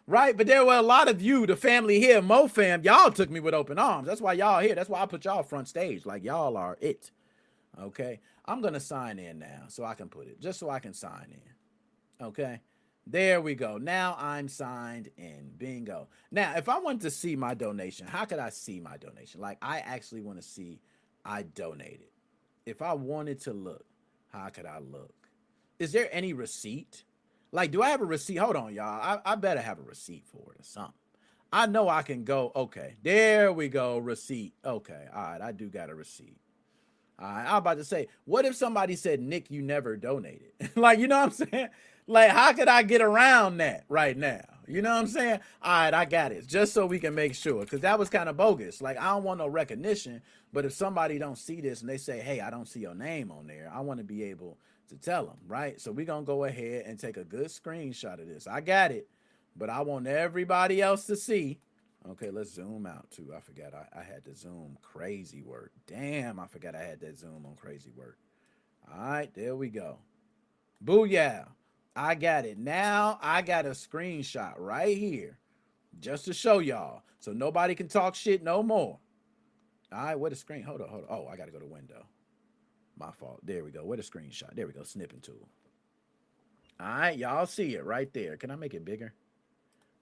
[SPEAKER 1] Right? But there were a lot of you, the family here, MoFam, y'all took me with open arms. That's why y'all here. That's why I put y'all front stage. Like, y'all are it. Okay? I'm going to sign in now so I can put it, just so I can sign in. Okay? There we go. Now I'm signed in. Bingo. Now, if I want to see my donation, how could I see my donation? Like, I actually want to see I donated. If I wanted to look, how could I look? Is there any receipt? Like, do I have a receipt? Hold on, y'all. I better have a receipt for it or something. I know I can go. Okay, there we go. Receipt. Okay, all right. I do got a receipt. All right. I'm about to say, what if somebody said, Nick, you never donated? Like, you know what I'm saying? Like, how could I get around that right now? You know what I'm saying? All right, I got it. Just so we can make sure, because that was kind of bogus. Like, I don't want no recognition, but if somebody don't see this and they say, hey, I don't see your name on there, I want to be able to tell them, right? So we're going to go ahead and take a good screenshot of this. I got it, but I want everybody else to see. Okay, let's zoom out too. I forgot I had to zoom crazy work. Damn, I forgot I had that zoom on crazy work. All right, there we go. Booyah. I got it. Now I got a screenshot right here just to show y'all so nobody can talk shit no more. All right, where the screen? Hold on. Oh, I got to go to window. My fault. There we go. Where the screenshot? There we go. Snipping tool. All right, y'all see it right there. Can I make it bigger?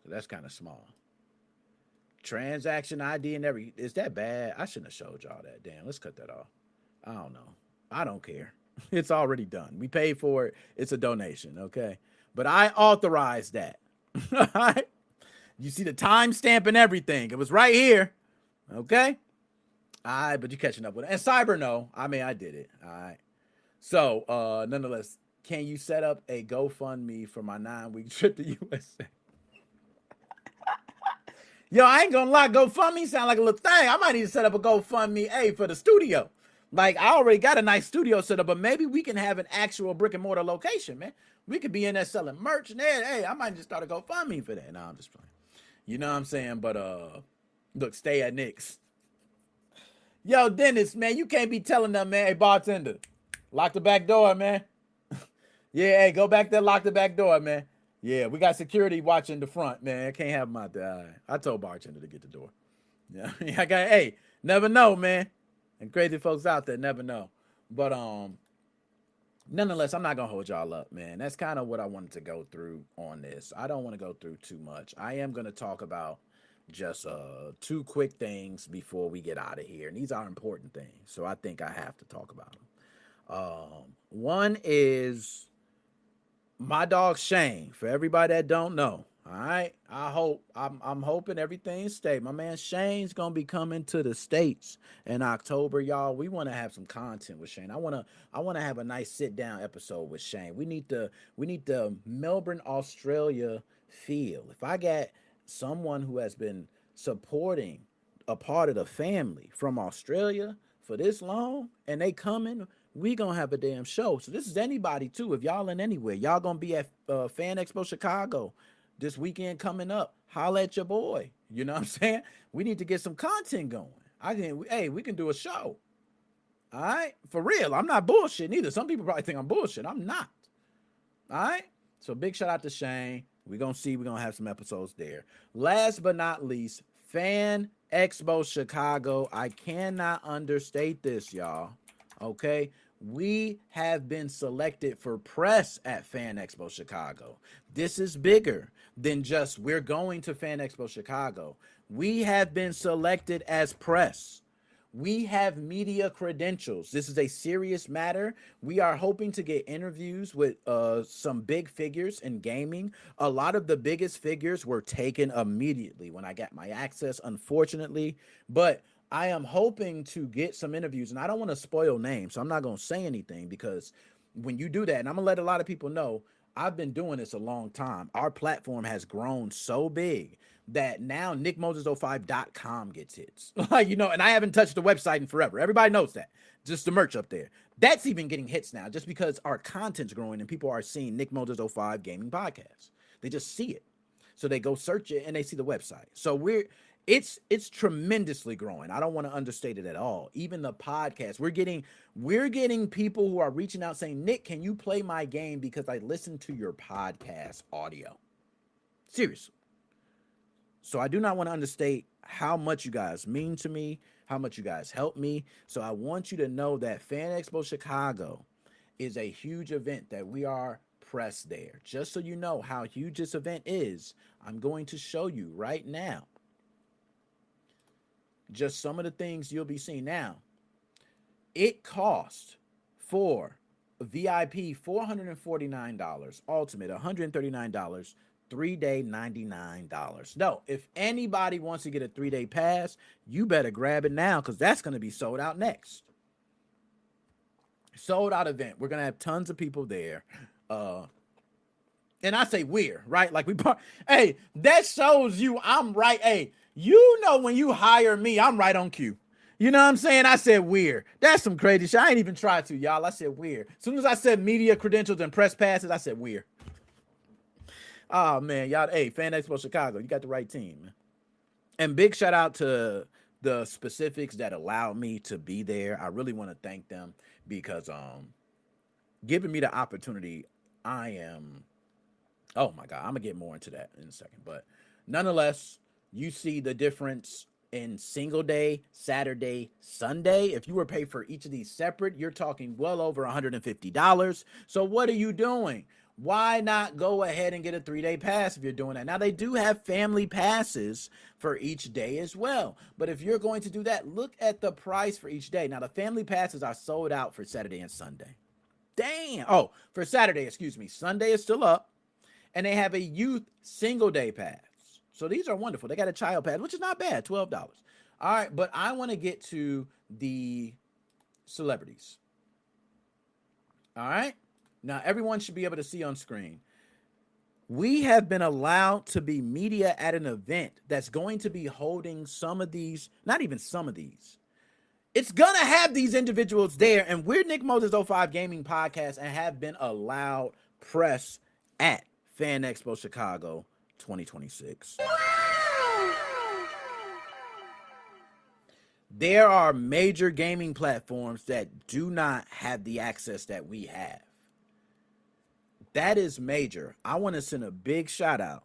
[SPEAKER 1] So that's kind of small. Transaction ID and every. Is that bad? I shouldn't have showed y'all that. Damn, let's cut that off. I don't know. I don't care. It's already done. We paid for it. It's a donation, okay? But I authorized that. All right? You see the timestamp and everything. It was right here, okay? All right, but you're catching up with it. And Cyber, no. I mean, I did it, all right? So, nonetheless, can you set up a GoFundMe for my 9-week trip to USA? Yo, I ain't gonna lie. GoFundMe sound like a little thing. I might need to set up a GoFundMe, for the studio. Like, I already got a nice studio set up, but maybe we can have an actual brick and mortar location, man. We could be in there selling merch and there. Hey, I might just start a GoFundMe for that. No, I'm just playing. You know what I'm saying? But look, stay at Nick's. Yo, Dennis, man, you can't be telling them, man, hey, bartender, lock the back door, man. Yeah, hey, go back there, lock the back door, man. Yeah, we got security watching the front, man. I can't have them out there. I told bartender to get the door. Yeah, hey, never know, man. And crazy folks out there never know. But nonetheless, I'm not gonna hold y'all up, man. That's kind of what I wanted to go through on this. I don't want to go through too much. I am gonna talk about just 2 quick things before we get out of here, and these are important things, so I think I have to talk about them. One is my dog Shane. For everybody that don't know, all right, I'm hoping everything stays. My man Shane's gonna be coming to the States in October, y'all. We want to have some content with Shane. I want to have a nice sit down episode with Shane. We need the Melbourne, Australia feel. If I got someone who has been supporting a part of the family from Australia for this long and they coming, we gonna have a damn show. So this is anybody too. If y'all in anywhere, y'all gonna be at Fan Expo Chicago this weekend coming up. holla at your boy. You know what I'm saying? We need to get some content going. We can do a show. All right, for real. I'm not bullshitting either. Some people probably think I'm bullshit. I'm not. All right. So big shout out to Shane. We're gonna have some episodes there. Last but not least, Fan Expo Chicago. I cannot understate this, y'all. Okay. We have been selected for press at Fan Expo Chicago. This is bigger than just we're going to Fan Expo Chicago. We have been selected as press. We have media credentials. This is a serious matter. We are hoping to get interviews with some big figures in gaming. A lot of the biggest figures were taken immediately when I got my access, unfortunately. But I am hoping to get some interviews, and I don't want to spoil names, so I'm not going to say anything, because when you do that, and I'm going to let a lot of people know, I've been doing this a long time. Our platform has grown so big that now NickMoses05.com gets hits. Like, you know, and I haven't touched the website in forever. Everybody knows that. Just the merch up there. That's even getting hits now, just because our content's growing and people are seeing NickMoses05 Gaming Podcast. They just see it. So they go search it and they see the website. So it's tremendously growing. I don't want to understate it at all. Even the podcast, we're getting people who are reaching out saying, Nick, can you play my game because I listened to your podcast audio? Seriously. So I do not want to understate how much you guys mean to me, how much you guys help me. So I want you to know that Fan Expo Chicago is a huge event, that we are pressed there. Just so you know how huge this event is, I'm going to show you right now just some of the things you'll be seeing. Now, it cost for VIP $449, Ultimate $139, 3-day $99. No, if anybody wants to get a 3-day pass, you better grab it now, because that's going to be sold out next. Sold out event. We're going to have tons of people there. And I say we're, right? Like hey, that shows you I'm right. Hey, you know, when you hire me, I'm right on cue. You know what I'm saying? I said weird. That's some crazy shit. I ain't even tried to, y'all. I said weird. As soon as I said media credentials and press passes, I said weird. Oh, man, y'all. Hey, Fan Expo Chicago, you got the right team, man. And big shout out to the specifics that allowed me to be there. I really want to thank them, because giving me the opportunity, oh my God, I'm gonna get more into that in a second. But nonetheless, you see the difference in single day, Saturday, Sunday. If you were paid for each of these separate, you're talking well over $150. So what are you doing? Why not go ahead and get a 3-day pass if you're doing that? Now, they do have family passes for each day as well. But if you're going to do that, look at the price for each day. Now, the family passes are sold out for Saturday and Sunday. Damn. Oh, for Saturday, excuse me. Sunday is still up. And they have a youth single day pass. So these are wonderful. They got a child pass, which is not bad, $12. All right, but I want to get to the celebrities. All right. Now, everyone should be able to see on screen. We have been allowed to be media at an event that's going to be holding some of these, not even some of these. It's going to have these individuals there, and we're NickMoses05 Gaming Podcast and have been allowed press at Fan Expo Chicago 2026. There are major gaming platforms that do not have the access that we have. That is major. I want to send a big shout out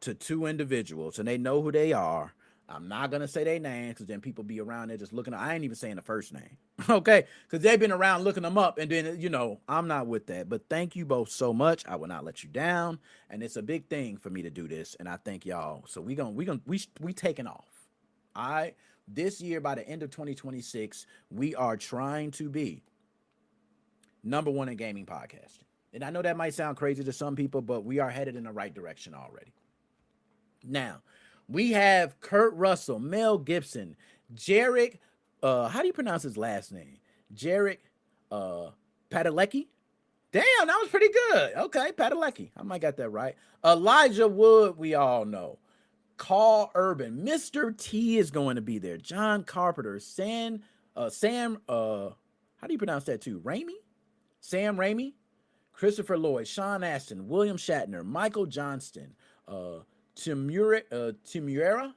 [SPEAKER 1] to 2 individuals, and they know who they are. I'm not going to say their names, because then people be around there just looking. I ain't even saying the first name. Okay. Because they've been around looking them up, and then, you know, I'm not with that. But thank you both so much. I will not let you down. And it's a big thing for me to do this. And I thank y'all. So we taking off. All right. This year, by the end of 2026, we are trying to be #1 in gaming podcasting. And I know that might sound crazy to some people, but we are headed in the right direction already. Now, we have Kurt Russell, Mel Gibson, Jarek, how do you pronounce his last name? Jarek Padalecki? Damn, that was pretty good. Okay, Padalecki. I might got that right. Elijah Wood, we all know. Carl Urban. Mr. T is going to be there. John Carpenter. Sam, how do you pronounce that too? Raimi? Sam Raimi? Christopher Lloyd, Sean Astin, William Shatner, Michael Johnston, Timura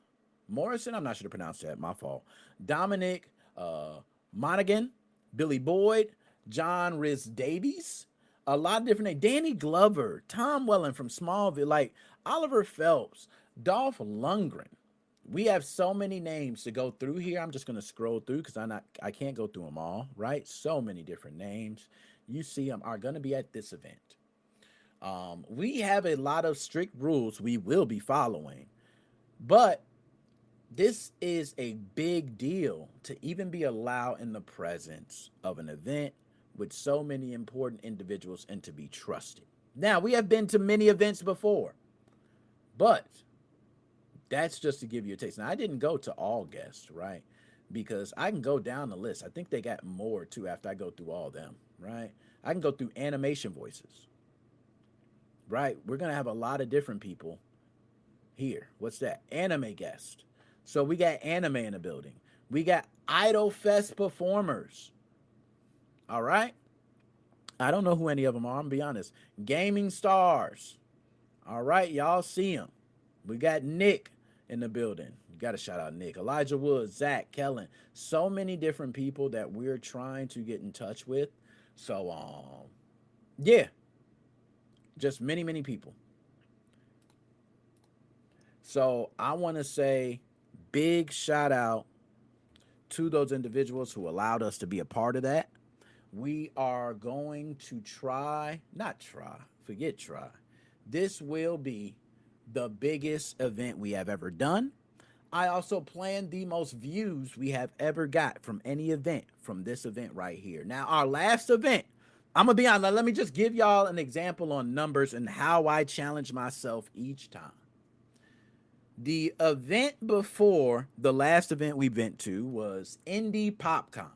[SPEAKER 1] Morrison. I'm not sure to pronounce that. My fault. Dominic Monaghan, Billy Boyd, John Rhys Davies, a lot of different names. Danny Glover, Tom Welling from Smallville, like Oliver Phelps, Dolph Lundgren. We have so many names to go through here. I'm just gonna scroll through because I can't go through them all, right? So many different names. You see them are gonna be at this event. We have a lot of strict rules we will be following, but this is a big deal to even be allowed in the presence of an event with so many important individuals and to be trusted. Now, we have been to many events before, but that's just to give you a taste. Now, I didn't go to all guests, right? Because I can go down the list. I think they got more too after I go through all of them, right? I can go through animation voices, right? We're going to have a lot of different people here. What's that? Anime guest. So we got anime in the building. We got Idol Fest performers. All right. I don't know who any of them are. I'm gonna be honest. Gaming stars. All right. Y'all see them. We got Nick in the building. You got to shout out Nick. Elijah Woods, Zach, Kellen. So many different people that we're trying to get in touch with. So, yeah. Just many, many people. So I want to say big shout out to those individuals who allowed us to be a part of that. We are going to forget try. This will be the biggest event we have ever done. I also plan the most views we have ever got from any event from this event right here. Now, our last event, I'm going to be honest. Let me just give y'all an example on numbers and how I challenge myself each time. The event before the last event we went to was Indie PopCon.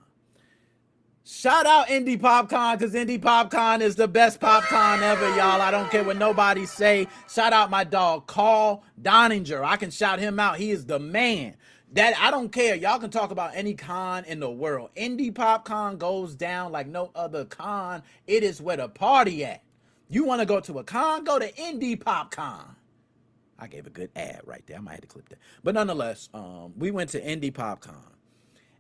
[SPEAKER 1] Shout out Indie PopCon because Indie PopCon is the best PopCon ever, y'all. I don't care what nobody say. Shout out my dog, Carl Doninger. I can shout him out. He is the man. That I don't care. Y'all can talk about any con in the world. Indie PopCon goes down like no other con. It is where the party at. You want to go to a con? Go to Indie PopCon. I gave a good ad right there. I might have to clip that. But nonetheless, we went to Indie PopCon.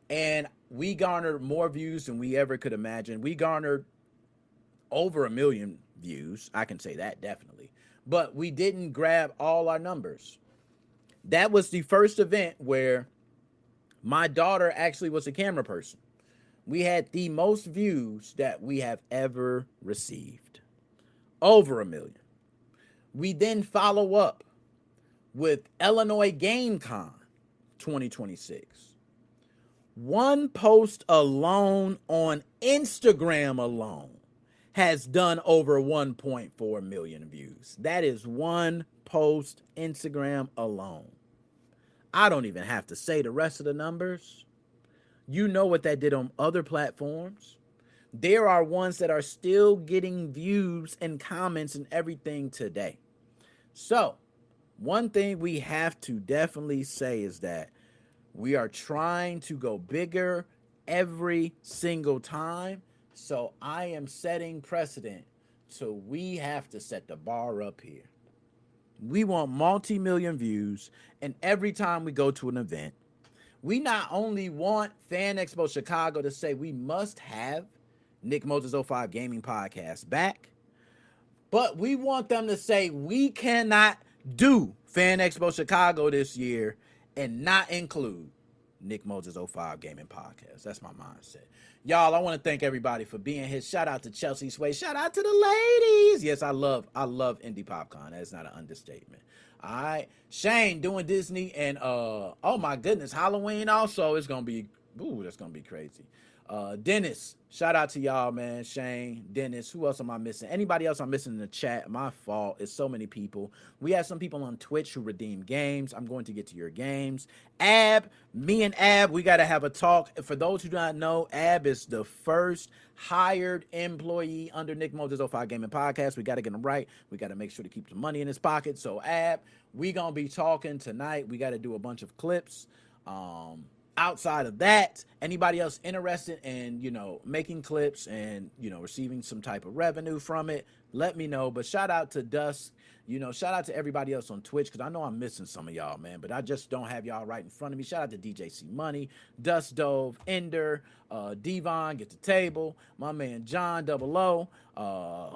[SPEAKER 1] And we garnered more views than we ever could imagine. We garnered over 1 million views. I can say that definitely. But we didn't grab all our numbers. That was the first event where my daughter actually was a camera person. We had the most views that we have ever received. Over 1 million. We then follow up with Illinois GameCon 2026. One post alone on Instagram alone has done over 1.4 million views. That is one post Instagram alone. I don't even have to say the rest of the numbers. You know what that did on other platforms. There are ones that are still getting views and comments and everything today. So, one thing we have to definitely say is that we are trying to go bigger every single time. So I am setting precedent. So we have to set the bar up here. We want multi-million views. And every time we go to an event, we not only want Fan Expo Chicago to say we must have NickMoses05 Gaming Podcast back, but we want them to say we cannot do Fan Expo Chicago this year and not include NickMoses05 Gaming Podcast. That's my mindset. Y'all, I want to thank everybody for being here. Shout out to Chelsea Sway. Shout out to the ladies. Yes, I love Indie PopCon. That's not an understatement. All right. Shane doing Disney and oh my goodness, Halloween also. It's gonna be that's gonna be crazy. Dennis, shout out to y'all, man. Shane, Dennis, who else am I missing? Anybody else I'm missing in the chat? My fault. It's so many people. We have some people on Twitch who redeem games. I'm going to get to your games. Me and Ab, we got to have a talk. For those who do not know, Ab is the first hired employee under NickMoses05 Gaming Podcast. We got to get him right. We got to make sure to keep the money in his pocket. So Ab, we going to be talking tonight. We got to do a bunch of clips. Outside of that, anybody else interested in, making clips and, receiving some type of revenue from it, let me know. But shout out to Dusk. Shout out to everybody else on Twitch, because I know I'm missing some of y'all, man, but I just don't have y'all right in front of me. Shout out to DJ C Money, Dust Dove, Ender, Devon, Get the Table, my man John Double O.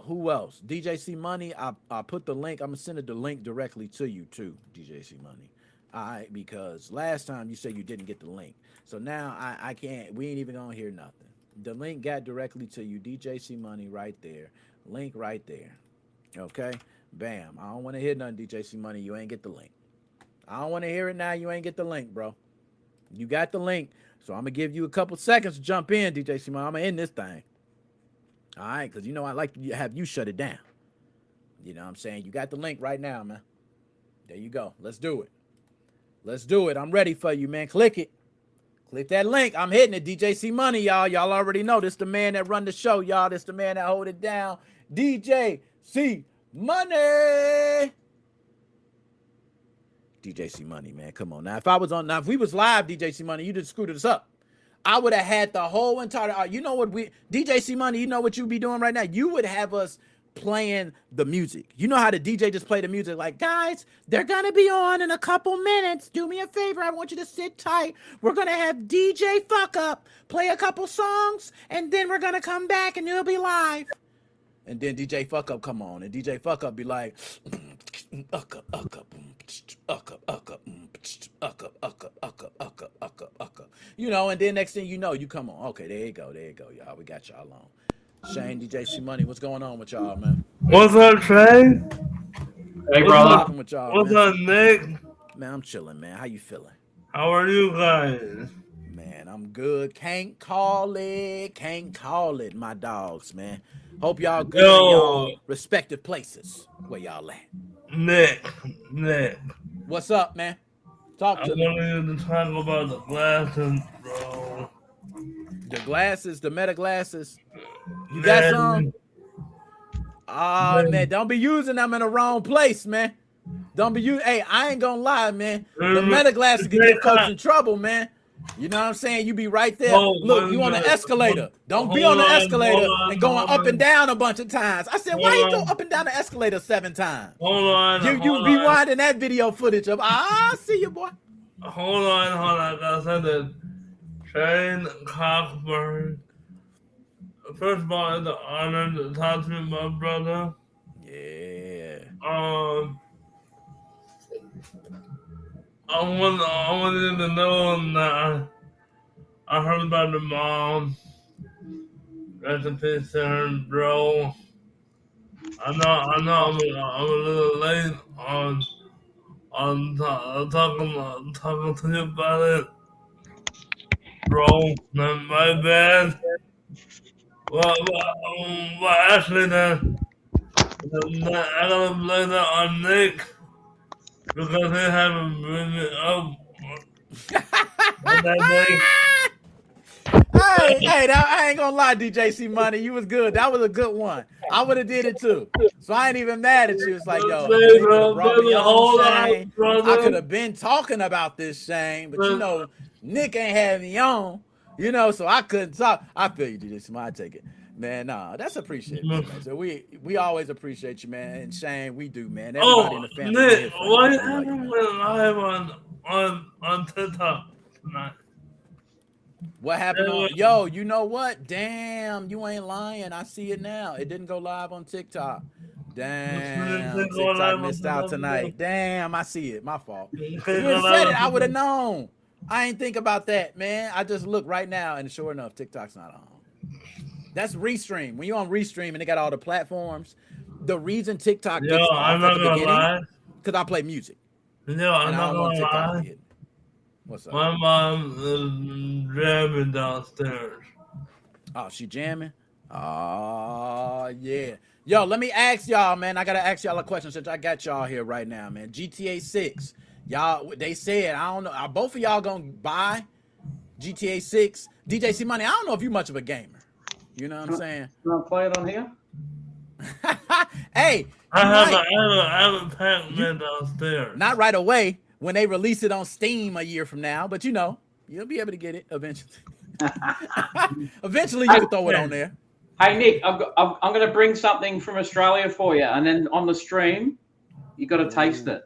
[SPEAKER 1] Who else? DJ C Money. I put the link. I'm gonna send the link directly to you too, DJ C Money. All right, because last time you said you didn't get the link, so now I can't. We ain't even gonna hear nothing. The link got directly to you, DJ C Money, right there. Link right there. Okay. Bam. I don't want to hear nothing, DJ C Money. You ain't get the link. I don't want to hear it now. You ain't get the link, bro. You got the link. So I'm going to give you a couple seconds to jump in, DJ C Money. I'm going to end this thing. All right? Because, I like to have you shut it down. You know what I'm saying? You got the link right now, man. There you go. Let's do it. Let's do it. I'm ready for you, man. Click it. Click that link. I'm hitting it. DJ C Money, y'all. Y'all already know this the man that run the show, y'all. This the man that hold it down. DJ C Money. DJ C Money, man. Come on. Now, if we was live, DJ C Money, you just screwed us up. I would have had the whole entire, you know what DJ C Money, you know what you'd be doing right now? You would have us playing the music. You know how the DJ just play the music like, guys, they're going to be on in a couple minutes. Do me a favor. I want you to sit tight. We're going to have DJ Fuck Up play a couple songs, and then we're going to come back and it'll be live. And then DJ Fuck Up come on, and DJ Fuck Up be like, and then next thing you know, you come on. Okay, there you go, y'all. We got y'all on. Shane, DJ C Money, what's going on with y'all, man?
[SPEAKER 3] What's up, Trey?
[SPEAKER 4] Hey, brother.
[SPEAKER 1] With y'all,
[SPEAKER 3] what's
[SPEAKER 1] man?
[SPEAKER 3] up, Nick?
[SPEAKER 1] Man, I'm chilling, man. How you feeling?
[SPEAKER 3] How are you guys?
[SPEAKER 1] Man, I'm good. Can't call it, my dogs, man. Hope y'all good in y'all respective places. Where y'all at?
[SPEAKER 3] Nick.
[SPEAKER 1] What's up, man? Talk to me.
[SPEAKER 3] I wanted you to talk about the glasses, bro.
[SPEAKER 1] The glasses, the meta glasses. You got some? Oh, man, don't be using them in the wrong place, man. Don't be using. Hey, I ain't gonna lie, man. The meta glasses can get folks in trouble, man. You know what I'm saying? You be right there. Look, you on the escalator. Don't be on the escalator and going up and down a bunch of times. I said, why you go up and down the escalator 7 times?
[SPEAKER 3] Hold on.
[SPEAKER 1] You be winding that video footage up. I see you, boy.
[SPEAKER 3] Hold on. I said that Shane Cockburn. First of all, it's an honor to talk to you, my brother.
[SPEAKER 1] Yeah.
[SPEAKER 3] I want you to know that I heard about the mom. Rest in peace to her, bro. I know I'm a little late on talking to you about it, bro. Not my bad. Well, actually, then I gotta blame that on Nick. Because they haven't been up that day.
[SPEAKER 1] Hey, I ain't gonna lie, DJ C Money. You was good. That was a good one. I would have did it too. So I ain't even mad at you. It's like, yo, I could have been talking about this, Shane, but Nick ain't had me on, so I couldn't talk. I feel you, DJ C Money. I take it. Man, nah, that's appreciated, man. So we always appreciate you, man. And Shane, we do, man. Everybody in the family.
[SPEAKER 3] Nick, what happened when live on TikTok tonight?
[SPEAKER 1] What happened on? Yo, you know what? Damn, you ain't lying. I see it now. It didn't go live on TikTok. Damn, TikTok missed out tonight. Damn, I see it. My fault. If you had said it, I would have known. I ain't think about that, man. I just look right now, and sure enough, TikTok's not on. That's Restream. When you're on Restream and they got all the platforms, the reason TikTok gets off at the beginning, because I play music.
[SPEAKER 3] I'm not gonna lie.
[SPEAKER 1] What's up?
[SPEAKER 3] My mom is jamming downstairs.
[SPEAKER 1] Oh, she jamming? Oh, yeah. Yo, let me ask y'all, man. I got to ask y'all a question since I got y'all here right now, man. GTA 6. Y'all, they said, I don't know. Are both of y'all going to buy GTA 6? DJ C Money, I don't know if you're much of a gamer. You know what I'm saying?
[SPEAKER 4] You want to play it on here?
[SPEAKER 1] Hey.
[SPEAKER 3] I have a Pac-Man downstairs.
[SPEAKER 1] Not right away when they release it on Steam a year from now, but you'll be able to get it eventually. Eventually, you can throw it on there.
[SPEAKER 4] Hey Nick, I'm going to bring something from Australia for you, and then on the stream, you got to taste it.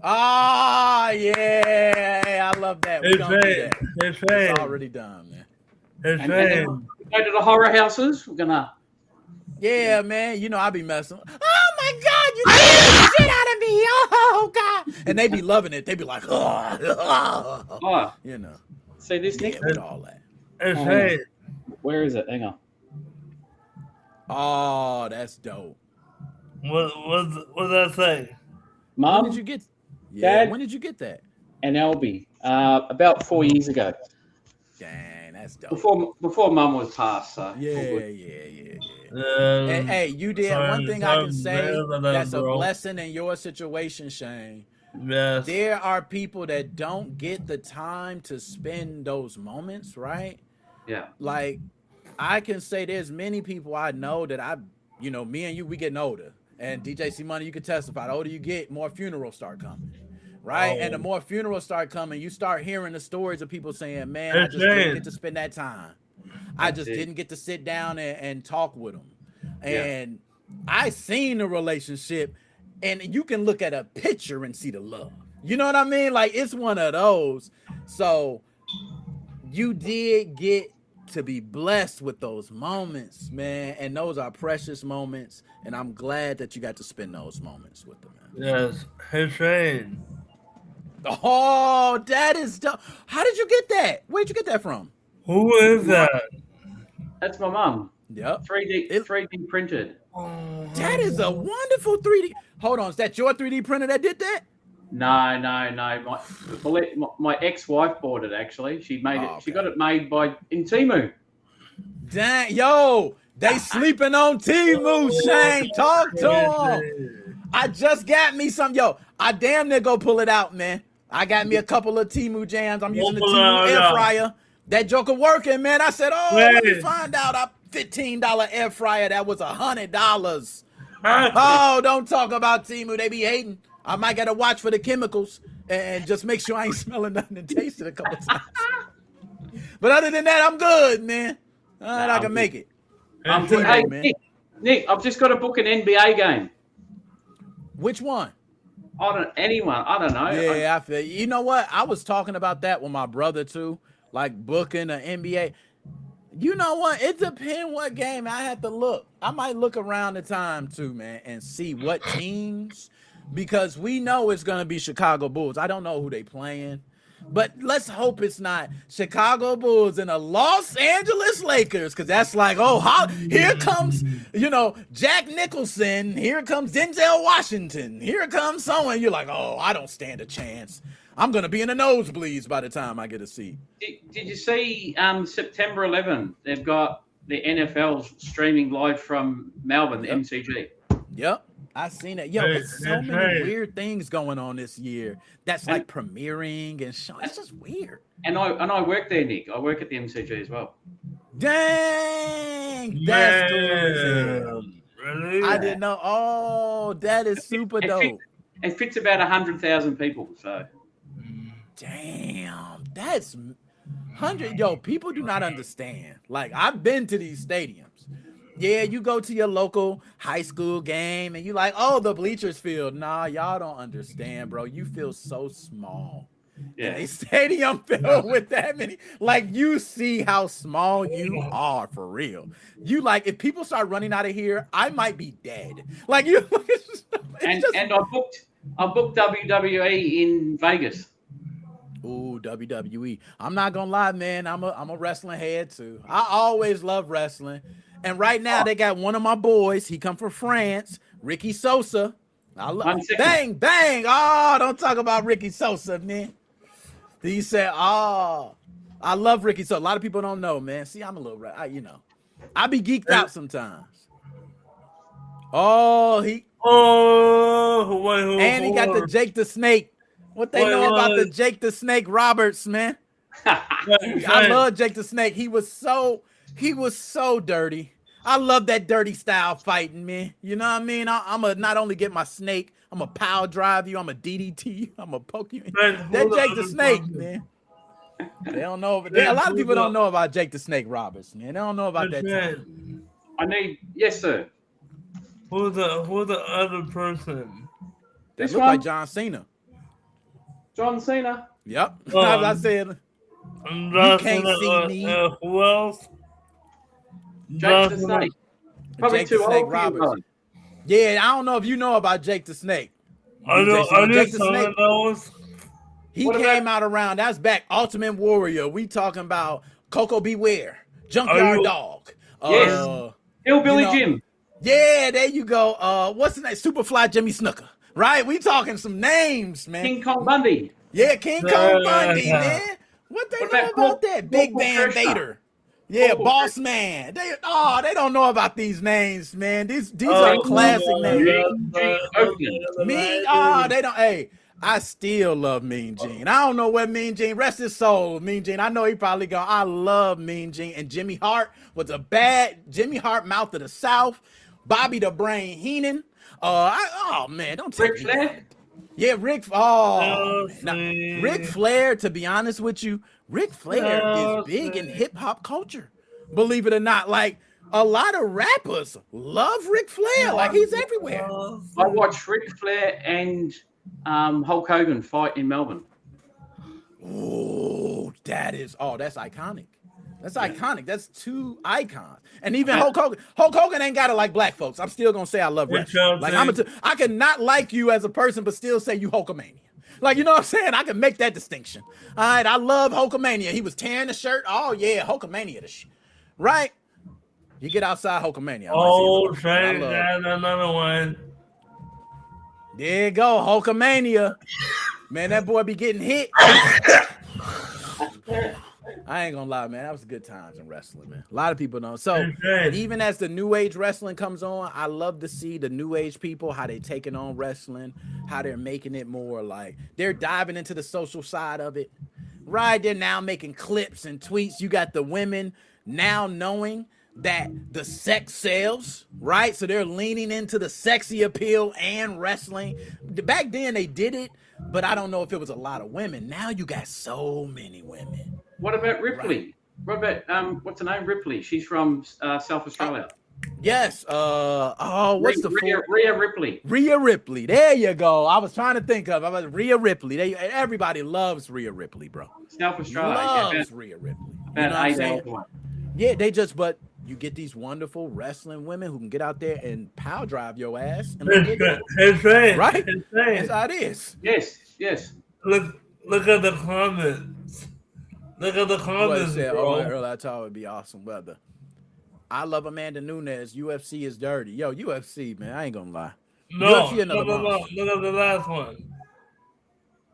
[SPEAKER 1] Ah, yeah, I love that. We
[SPEAKER 3] It's
[SPEAKER 1] don't do
[SPEAKER 3] fame.
[SPEAKER 1] that.
[SPEAKER 3] It's
[SPEAKER 1] It's
[SPEAKER 3] fame.
[SPEAKER 1] already done, man.
[SPEAKER 3] It's
[SPEAKER 4] And then
[SPEAKER 3] fame.
[SPEAKER 4] we go to the horror houses. We're gonna.
[SPEAKER 1] Yeah, man. You know I be messing. Oh my God, you scared the shit out of me. Oh God, and they be loving it. They be like,
[SPEAKER 4] Oh,
[SPEAKER 1] you know,
[SPEAKER 4] see this, Nick?
[SPEAKER 1] yeah, with all that.
[SPEAKER 3] It's
[SPEAKER 4] Oh.
[SPEAKER 3] fame.
[SPEAKER 4] Where is it? Hang on.
[SPEAKER 1] Oh, that's dope.
[SPEAKER 3] What that say?
[SPEAKER 1] When
[SPEAKER 4] Mum
[SPEAKER 1] did you get? Yeah,
[SPEAKER 4] Dad?
[SPEAKER 1] when did you get that?
[SPEAKER 4] and Albie, about 4 years ago,
[SPEAKER 1] Dang, that's dope.
[SPEAKER 4] before Mum was passed. So
[SPEAKER 1] Yeah.
[SPEAKER 4] all good.
[SPEAKER 1] And hey, you did one thing I can say that's a blessing in your situation, Shane.
[SPEAKER 3] Yes.
[SPEAKER 1] There are people that don't get the time to spend those moments, right?
[SPEAKER 4] Yeah.
[SPEAKER 1] Like, I can say there's many people I know that me and you, we getting older. And DJ C Money, you can testify. The older you get, more funerals start coming, right?
[SPEAKER 3] Oh.
[SPEAKER 1] And the more funerals start coming, you start hearing the stories of people saying, man, I just didn't get to spend that time. I just didn't get to sit down and talk with them. And I seen the relationship, and you can look at a picture and see the love. You know what I mean? Like, it's one of those. So you did get to be blessed with those moments, man. And those are precious moments. And I'm glad that you got to spend those moments with them, man.
[SPEAKER 3] Yes. Hey, Shane.
[SPEAKER 1] Oh, that is dope. How did you get that? Where'd you get that from?
[SPEAKER 3] Who is that?
[SPEAKER 4] That's my mum.
[SPEAKER 1] Yep.
[SPEAKER 4] 3D printed.
[SPEAKER 1] That is a wonderful 3D. Hold on. Is that your 3D printer that did that?
[SPEAKER 4] No. My ex-wife bought it. Actually, she made it.
[SPEAKER 1] Oh,
[SPEAKER 4] She
[SPEAKER 1] okay.
[SPEAKER 4] got it made in Temu.
[SPEAKER 1] Dang, yo, they sleeping on Temu, Shane. Talk to them. I just got me some. Yo, I damn near go pull it out, man. I got me a couple of Temu jams. I'm using the Temu air fryer. That joker working, man. I said, let me find out. A $15 air fryer that was $100. Oh, don't talk about Temu. They be hating. I might gotta watch for the chemicals and just make sure I ain't smelling nothing and taste it a couple times. But other than that, I'm good, man. I can make it.
[SPEAKER 4] Hey,
[SPEAKER 1] man.
[SPEAKER 4] Nick, I've just got to book an NBA game.
[SPEAKER 1] Which one?
[SPEAKER 4] Anyone. I don't know.
[SPEAKER 1] Yeah, I feel you know what? I was talking about that with my brother too, like booking an NBA. You know what? It depends what game. I have to look. I might look around the time too, man, and see what teams, because we know it's gonna be Chicago Bulls. I don't know who they playing, but let's hope it's not Chicago Bulls and the Los Angeles Lakers, because that's like, here comes, Jack Nicholson. Here comes Denzel Washington. Here comes someone. You're like, I don't stand a chance. I'm going to be in the nosebleeds by the time I get a seat.
[SPEAKER 4] Did you see September 11th? They've got the NFL streaming live from Melbourne, the MCG.
[SPEAKER 1] Yep. I seen it. Yo, there's so many weird things going on this year. That's like premiering and show. It's just weird.
[SPEAKER 4] And I work there, Nick. I work at the MCG as well.
[SPEAKER 1] Dang, that's cool. Really? I didn't know. Oh, that is super dope.
[SPEAKER 4] It fits about 100,000 people. So,
[SPEAKER 1] damn, that's 100. Yo, people do not understand. Like, I've been to these stadiums. Yeah, you go to your local high school game and you like, the bleachers filled. Nah, y'all don't understand, bro. You feel so small. Yeah, a stadium filled with that many. Like, you see how small you are for real. You like, if people start running out of here, I might be dead. Like, you.
[SPEAKER 4] And I booked WWE in Vegas.
[SPEAKER 1] Ooh, WWE. I'm not gonna lie, man. I'm a wrestling head too. I always love wrestling. And right now they got one of my boys. He come from France, Ricky Sosa. I love bang, bang. Oh, don't talk about Ricky Sosa, man. He said, I love Ricky Sosa. A lot of people don't know, man. See, I'm a little I be geeked out sometimes. And he got the Jake the Snake. What they know about the Jake the Snake Roberts, man? I love Jake the Snake. He was so dirty. I love that dirty style fighting, man. You know what I mean? I'm going to not only get my snake, I'm going to power drive you, I'm going to DDT you, I'm going to poke you. That Jake the Snake, man. They don't know. A lot of people don't know about Jake the Snake Roberts, man. They don't know about that time.
[SPEAKER 4] Yes, sir.
[SPEAKER 3] Who's the other person?
[SPEAKER 1] That
[SPEAKER 4] This
[SPEAKER 1] look
[SPEAKER 4] one?
[SPEAKER 1] like John Cena.
[SPEAKER 4] John Cena.
[SPEAKER 1] Yep. As
[SPEAKER 3] Oh,
[SPEAKER 1] I said,
[SPEAKER 3] And
[SPEAKER 1] you can't see me.
[SPEAKER 3] Who else?
[SPEAKER 4] Jake the Snake. Probably
[SPEAKER 1] Jake the
[SPEAKER 4] too
[SPEAKER 1] Snake
[SPEAKER 4] old for you,
[SPEAKER 1] Roberts.
[SPEAKER 4] bro.
[SPEAKER 1] Yeah, I don't know if you know about Jake the Snake.
[SPEAKER 3] I know.
[SPEAKER 1] Jason,
[SPEAKER 3] I
[SPEAKER 1] Jake
[SPEAKER 3] knew
[SPEAKER 1] the
[SPEAKER 3] some
[SPEAKER 1] Snake.
[SPEAKER 3] of those.
[SPEAKER 1] He
[SPEAKER 4] What
[SPEAKER 1] came
[SPEAKER 4] about-
[SPEAKER 1] out around. That's back. Ultimate Warrior. We talking about Coco Beware, Junkyard
[SPEAKER 3] you-
[SPEAKER 1] Dog.
[SPEAKER 4] Yes. Hillbilly
[SPEAKER 1] you know-
[SPEAKER 4] Jim.
[SPEAKER 1] Yeah, there you go. What's the name? Superfly Jimmy Snooker. Right? We talking some names, man.
[SPEAKER 4] King Kong Bundy.
[SPEAKER 1] Yeah, King Kong Bundy, man. What they
[SPEAKER 4] What
[SPEAKER 1] know
[SPEAKER 4] about
[SPEAKER 1] about that? Big
[SPEAKER 4] Corporal
[SPEAKER 1] Van
[SPEAKER 4] Kershaw?
[SPEAKER 1] Vader. Yeah,
[SPEAKER 4] Corporal
[SPEAKER 1] Boss
[SPEAKER 4] Kershaw.
[SPEAKER 1] Man. They don't know about these names, man. These are classic names.
[SPEAKER 4] Mean Gene Oakland.
[SPEAKER 1] They don't. Hey, I still love Mean Gene. I don't know where Mean Gene, rest his soul, Mean Gene. I know he probably gone. I love Mean Gene. And Jimmy Hart was a bad Jimmy Hart, Mouth of the South. Bobby the Brain Heenan. Man, don't take
[SPEAKER 4] Ric
[SPEAKER 1] me.
[SPEAKER 4] Flair.
[SPEAKER 1] Yeah, Ric Flair, to be honest with you, Ric Flair is big in hip hop culture. Believe it or not, like a lot of rappers love Ric Flair. Like he's everywhere.
[SPEAKER 4] I watched Ric Flair and Hulk Hogan fight in Melbourne.
[SPEAKER 1] Oh, that's iconic. That's iconic. That's two icons. And even Hulk Hogan ain't got it like black folks. I'm still gonna say I love wrestling. Like I can not like you as a person, but still say you Hulkamania. Like, you know what I'm saying? I can make that distinction. All right, I love Hulkamania. He was tearing the shirt. Oh yeah, Hulkamania the shit. Right? You get outside Hulkamania.
[SPEAKER 3] Oh, Shane, that's another one.
[SPEAKER 1] There you go, Hulkamania. Man, that boy be getting hit. I ain't gonna lie, man. That was good times in wrestling, man. A lot of people don't. So even as the new age wrestling comes on, I love to see the new age people, how they taking on wrestling, how they're making it more like they're diving into the social side of it. Right. They're now making clips and tweets. You got the women now knowing that the sex sells, right? So they're leaning into the sexy appeal and wrestling. Back then they did it, but I don't know if it was a lot of women. Now you got so many women.
[SPEAKER 4] What about Ripley? Right. What about what's her name? Ripley. She's from South Australia.
[SPEAKER 1] Yes. What's the
[SPEAKER 4] Rhea Ripley?
[SPEAKER 1] Rhea Ripley. There you go. I was trying to think of. Rhea Ripley. Everybody loves Rhea Ripley, bro.
[SPEAKER 4] South Australia.
[SPEAKER 1] Loves Rhea Ripley. You know what I'm saying? Yeah, but you get these wonderful wrestling women who can get out there and power drive your ass. And
[SPEAKER 3] It's
[SPEAKER 1] right?
[SPEAKER 3] It's
[SPEAKER 1] That's how it is.
[SPEAKER 4] Yes.
[SPEAKER 3] Look at the comments. Look at the comments, bro.
[SPEAKER 1] Earlier, I thought it would be awesome weather. I love Amanda Nunes. UFC is dirty. Yo, UFC, man. I ain't gonna lie.
[SPEAKER 3] No.
[SPEAKER 1] UFC another monster.
[SPEAKER 3] Look at the last one.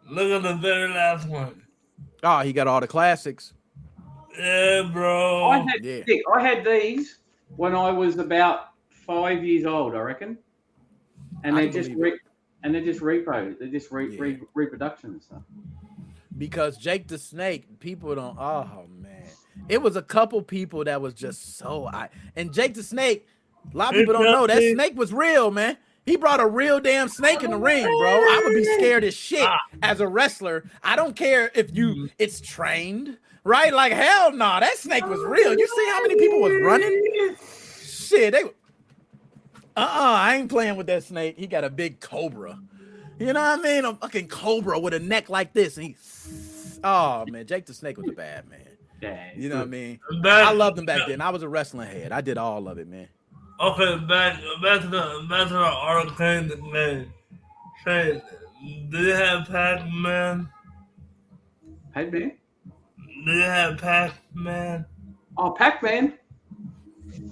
[SPEAKER 3] Look at the very last one.
[SPEAKER 1] Oh, he got all the classics.
[SPEAKER 3] Yeah, bro.
[SPEAKER 4] I had these when I was about 5 years old, I reckon. And they're just repos. They're just reproduction and stuff.
[SPEAKER 1] Because Jake the Snake, people don't. Oh man, it was a couple people that was just so. And Jake the Snake, a lot of people don't know that snake was real, man. He brought a real damn snake in the ring, bro. I would be scared as shit as a wrestler. I don't care if it's trained, right? Like hell no, that snake was real. You see how many people was running? Shit, I ain't playing with that snake. He got a big cobra. You know what I mean? A fucking cobra with a neck like this. And oh man, Jake the Snake was a bad man.
[SPEAKER 4] Yeah,
[SPEAKER 1] you know what I mean? I loved him back then. I was a wrestling head. I did all of it, man.
[SPEAKER 3] Okay, back to the arcade game. Shane, do you have Pac-Man?
[SPEAKER 4] Pac-Man?
[SPEAKER 3] Do you have Pac-Man?
[SPEAKER 4] Oh, Pac-Man?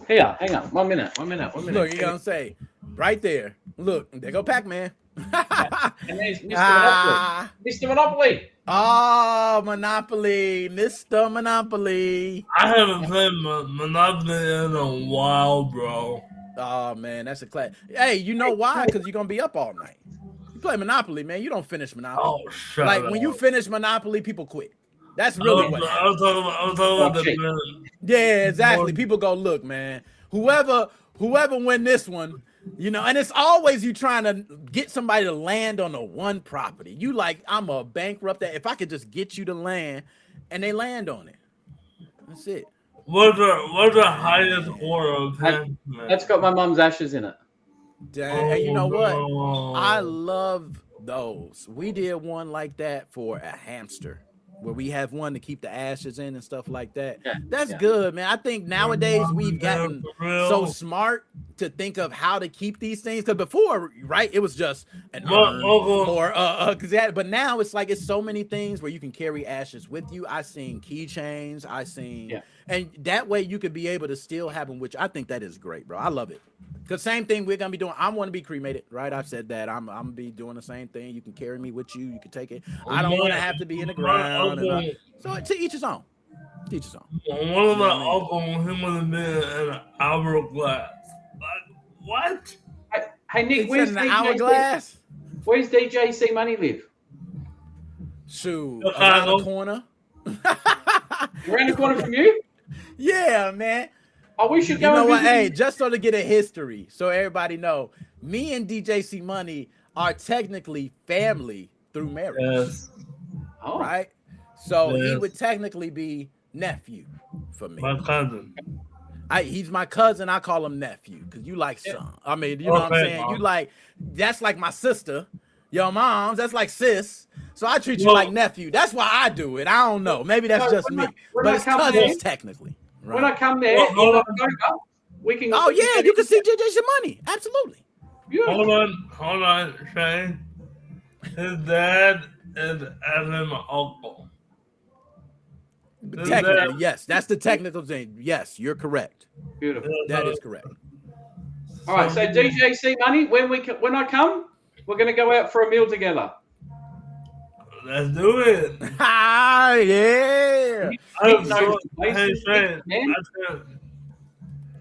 [SPEAKER 4] Here, hang on. One minute.
[SPEAKER 1] Look, you gonna say right there. Look, there go Pac-Man.
[SPEAKER 4] And there's Mr. Monopoly. Mr. Monopoly.
[SPEAKER 1] Oh, Monopoly. Mr. Monopoly.
[SPEAKER 3] I haven't played Monopoly in a while, bro.
[SPEAKER 1] Oh, man, that's a class. Hey, you know why? Because you're going to be up all night. You play Monopoly, man. You don't finish Monopoly.
[SPEAKER 3] Oh, shut
[SPEAKER 1] up.
[SPEAKER 3] When
[SPEAKER 1] you finish Monopoly, people quit. That's really what
[SPEAKER 3] I was talking about the
[SPEAKER 1] Yeah, exactly. People go, look, man, whoever win this one, you know, and it's always you trying to get somebody to land on a one property. You like, I'm a bankrupt that if I could just get you to land, and they land on it. That's it.
[SPEAKER 3] What's the highest order of Testament?
[SPEAKER 4] That's got my mum's ashes in it.
[SPEAKER 1] And you know what?
[SPEAKER 3] no.
[SPEAKER 1] I love those. We did one like that for a hamster, where we have one to keep the ashes in and stuff like that.
[SPEAKER 4] Yeah,
[SPEAKER 1] That's
[SPEAKER 4] yeah.
[SPEAKER 1] good, man. I think nowadays we've gotten
[SPEAKER 3] For real?
[SPEAKER 1] so smart to think of how to keep these things. Because before, right, it was just an
[SPEAKER 3] Well,
[SPEAKER 1] urn
[SPEAKER 3] Uncle-
[SPEAKER 1] or but now it's like it's so many things where you can carry ashes with you. I seen keychains. I seen,
[SPEAKER 4] Yeah.
[SPEAKER 1] and that way you could be able to still have them, which I think that is great, bro. I love it. Because same thing we're gonna be doing. I want to be cremated, right? I've said that. I'm gonna be doing the same thing. You can carry me with you. You can take it. I don't want to have to be in the ground. So to each his own. To each his own.
[SPEAKER 3] One of my uncles, he would have been in an hourglass. Like, what?
[SPEAKER 4] Hey Nick,
[SPEAKER 1] He
[SPEAKER 4] where's
[SPEAKER 1] said in an
[SPEAKER 4] DJC?
[SPEAKER 1] hourglass.
[SPEAKER 4] Where's DJC Money live?
[SPEAKER 1] Shoot,
[SPEAKER 3] Chicago.
[SPEAKER 1] around the corner.
[SPEAKER 4] Around the corner from you?
[SPEAKER 1] Yeah, man.
[SPEAKER 4] Oh, we should
[SPEAKER 1] You
[SPEAKER 4] go
[SPEAKER 1] know
[SPEAKER 4] and
[SPEAKER 1] what?
[SPEAKER 4] visit.
[SPEAKER 1] Hey, just so to get a history, so everybody know, me and DJC Money are technically family through marriage,
[SPEAKER 3] Yes.
[SPEAKER 4] Oh,
[SPEAKER 1] right? So he
[SPEAKER 3] Yes.
[SPEAKER 1] would technically be nephew for me.
[SPEAKER 3] My cousin.
[SPEAKER 1] He's my cousin. I call him nephew because you like son. I mean, you know what I'm
[SPEAKER 3] Okay,
[SPEAKER 1] saying?
[SPEAKER 3] Mom.
[SPEAKER 1] You like, that's like my sister. Your mom's, that's like sis. So I treat you
[SPEAKER 3] Well-
[SPEAKER 1] like nephew. That's why I do it. I don't know. Maybe that's
[SPEAKER 4] No,
[SPEAKER 1] just
[SPEAKER 4] when
[SPEAKER 1] me.
[SPEAKER 4] I- when
[SPEAKER 1] But
[SPEAKER 4] I
[SPEAKER 1] it's
[SPEAKER 4] come
[SPEAKER 1] cousins
[SPEAKER 4] there-
[SPEAKER 1] technically.
[SPEAKER 4] when I
[SPEAKER 1] Right?
[SPEAKER 4] come there,
[SPEAKER 3] Well, hold
[SPEAKER 4] in
[SPEAKER 3] on.
[SPEAKER 4] October, we can.
[SPEAKER 1] Oh yeah, you can see JJ Money. Absolutely.
[SPEAKER 3] Hold
[SPEAKER 4] Yeah.
[SPEAKER 3] on, Shane. His dad is actually my uncle. His
[SPEAKER 1] Technically,
[SPEAKER 3] dad-
[SPEAKER 1] yes. That's the technical thing. Yes, you're correct.
[SPEAKER 4] Beautiful.
[SPEAKER 1] That is correct.
[SPEAKER 4] All right, so DJC Money, when I come, we're going to go out for a meal together.
[SPEAKER 3] Let's do it.
[SPEAKER 1] Ah, yeah.
[SPEAKER 3] I'm
[SPEAKER 4] Nick
[SPEAKER 3] so,
[SPEAKER 4] knows the
[SPEAKER 3] hey,
[SPEAKER 4] places,
[SPEAKER 3] Shane.
[SPEAKER 4] man.
[SPEAKER 3] I said,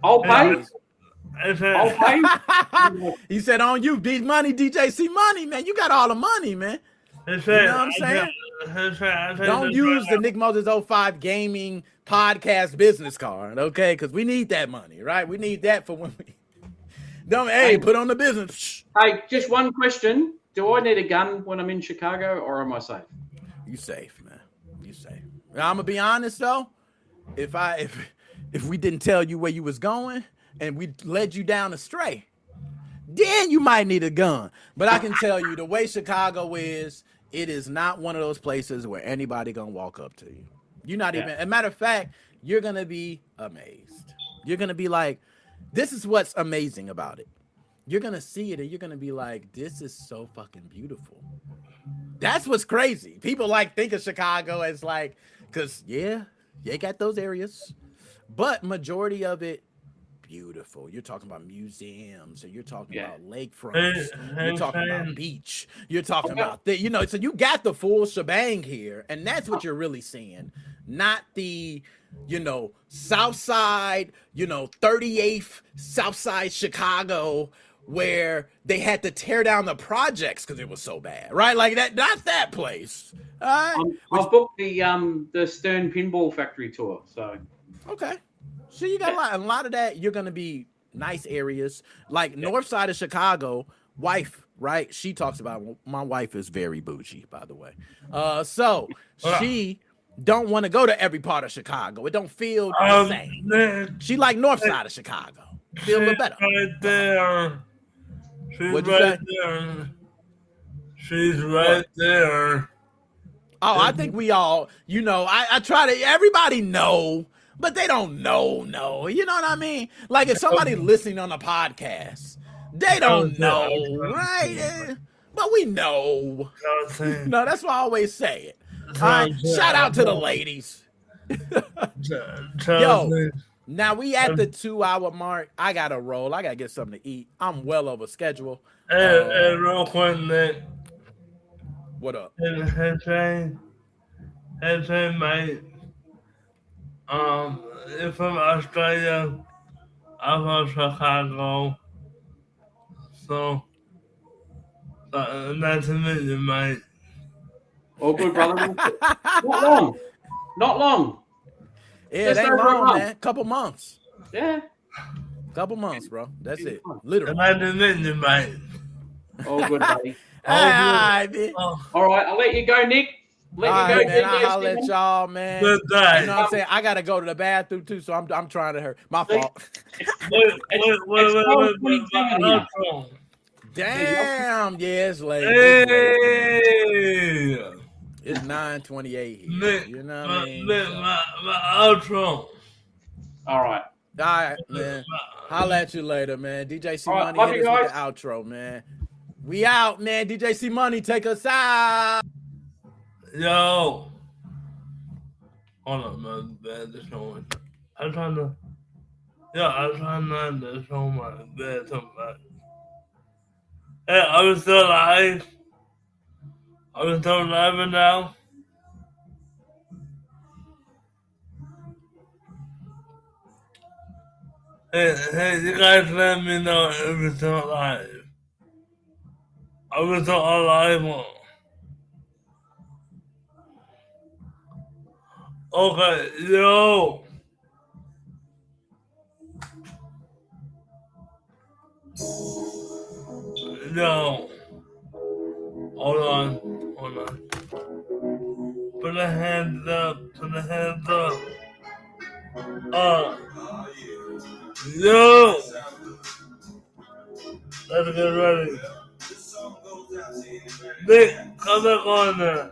[SPEAKER 4] I'll pay.
[SPEAKER 3] hey,
[SPEAKER 4] I'll
[SPEAKER 3] Shane.
[SPEAKER 4] pay.
[SPEAKER 1] He said on you, big money, DJC Money, man. You got all the money, man.
[SPEAKER 3] Hey, Shane.
[SPEAKER 1] You know what I'm saying? Don't use the NickMoses05 Gaming Podcast business card, okay? Because we need that money, right? We need that for when we don't. Hey, put on the business. Shh.
[SPEAKER 4] Hey, just one question. Do I need a gun when I'm in Chicago or am I safe?
[SPEAKER 1] You safe, man. You safe. Now, I'm gonna be honest though. If we didn't tell you where you was going and we led you down astray, then you might need a gun. But I can tell you the way Chicago is, it is not one of those places where anybody gonna walk up to you. You're not even. As a matter of fact, you're gonna be amazed. You're gonna be like, this is what's amazing about it. You're gonna see it and you're gonna be like, this is so fucking beautiful. That's what's crazy. People like think of Chicago as like, cause yeah, they got those areas, but majority of it beautiful. You're talking about museums, or you're talking about lakefronts. You're talking about beach. You're talking about so you got the full shebang here, and that's what you're really seeing, not the South Side, 38th South Side Chicago, where they had to tear down the projects because it was so bad, right? Like that, not that place.
[SPEAKER 4] I've booked the Stern Pinball Factory tour, so
[SPEAKER 1] Okay. So you got a lot of that. You're gonna be nice areas like north side of Chicago. Wife, right? She talks about my wife is very bougie, by the way. So she don't want to go to every part of Chicago. It don't feel the same. She like north side of Chicago. Feel a little better.
[SPEAKER 3] Right there. She's
[SPEAKER 1] What'd you
[SPEAKER 3] right
[SPEAKER 1] say?
[SPEAKER 3] there. She's right there.
[SPEAKER 1] Oh, I think we all, I try to, everybody know, but they don't know. You know what I mean? Like if somebody listening on a podcast, they don't know, right? But we know. No, that's why I always say it. All right, shout out to the ladies. Yo, now we at the 2-hour mark. I gotta roll. I gotta get something to eat. I'm well over schedule.
[SPEAKER 3] Hey, real quick, Nick.
[SPEAKER 1] What up?
[SPEAKER 3] Hey, Shane, mate. You're from Australia. I'm from Chicago. So, nice to meet you, mate.
[SPEAKER 4] all good, brother. Not long.
[SPEAKER 1] Yeah, it
[SPEAKER 4] Just
[SPEAKER 1] ain't
[SPEAKER 4] over a
[SPEAKER 1] long,
[SPEAKER 4] month.
[SPEAKER 1] man. Couple months.
[SPEAKER 4] Yeah,
[SPEAKER 1] Couple months, bro. That's it.
[SPEAKER 3] Nice
[SPEAKER 1] Literally.
[SPEAKER 3] to meet you, mate.
[SPEAKER 4] all good, buddy.
[SPEAKER 1] All right, man.
[SPEAKER 3] Oh,
[SPEAKER 4] All right, I'll let you go, Nick.
[SPEAKER 1] All
[SPEAKER 4] Let
[SPEAKER 1] right,
[SPEAKER 4] you go,
[SPEAKER 1] man. I'll
[SPEAKER 4] DJ
[SPEAKER 1] holler at
[SPEAKER 4] Stephen.
[SPEAKER 1] y'all, man.
[SPEAKER 3] Good
[SPEAKER 1] You know
[SPEAKER 3] day.
[SPEAKER 1] what I'm saying? I gotta go to the bathroom too, so I'm trying to hurt. My
[SPEAKER 4] See?
[SPEAKER 1] fault.
[SPEAKER 3] Wait,
[SPEAKER 4] It's 12:22 in here.
[SPEAKER 3] outro.
[SPEAKER 1] Damn, yeah, it's late. It's late.
[SPEAKER 3] Hey,
[SPEAKER 1] It's 9:28 here.
[SPEAKER 3] Nick,
[SPEAKER 1] You know what I mean?
[SPEAKER 3] Nick,
[SPEAKER 1] So,
[SPEAKER 3] my outro.
[SPEAKER 4] All right.
[SPEAKER 1] all right, man. Holla at you later, man. DJ C
[SPEAKER 4] All right,
[SPEAKER 1] Money
[SPEAKER 4] love
[SPEAKER 1] hit
[SPEAKER 4] you
[SPEAKER 1] us with the
[SPEAKER 4] guys.
[SPEAKER 1] outro, man. We out, man. DJ C Money, take us out.
[SPEAKER 3] Yo. Hold on, man. Bad this one. I'm trying to. Yeah, I'm trying not to show my bad somebody. Hey, are we still live? Are we still live now? Hey, you guys let me know if we're still live. Are we still alive? Okay, yo. Yo. Hold on. Put the hands up. Yo. Let's get ready. Nick, come back on there.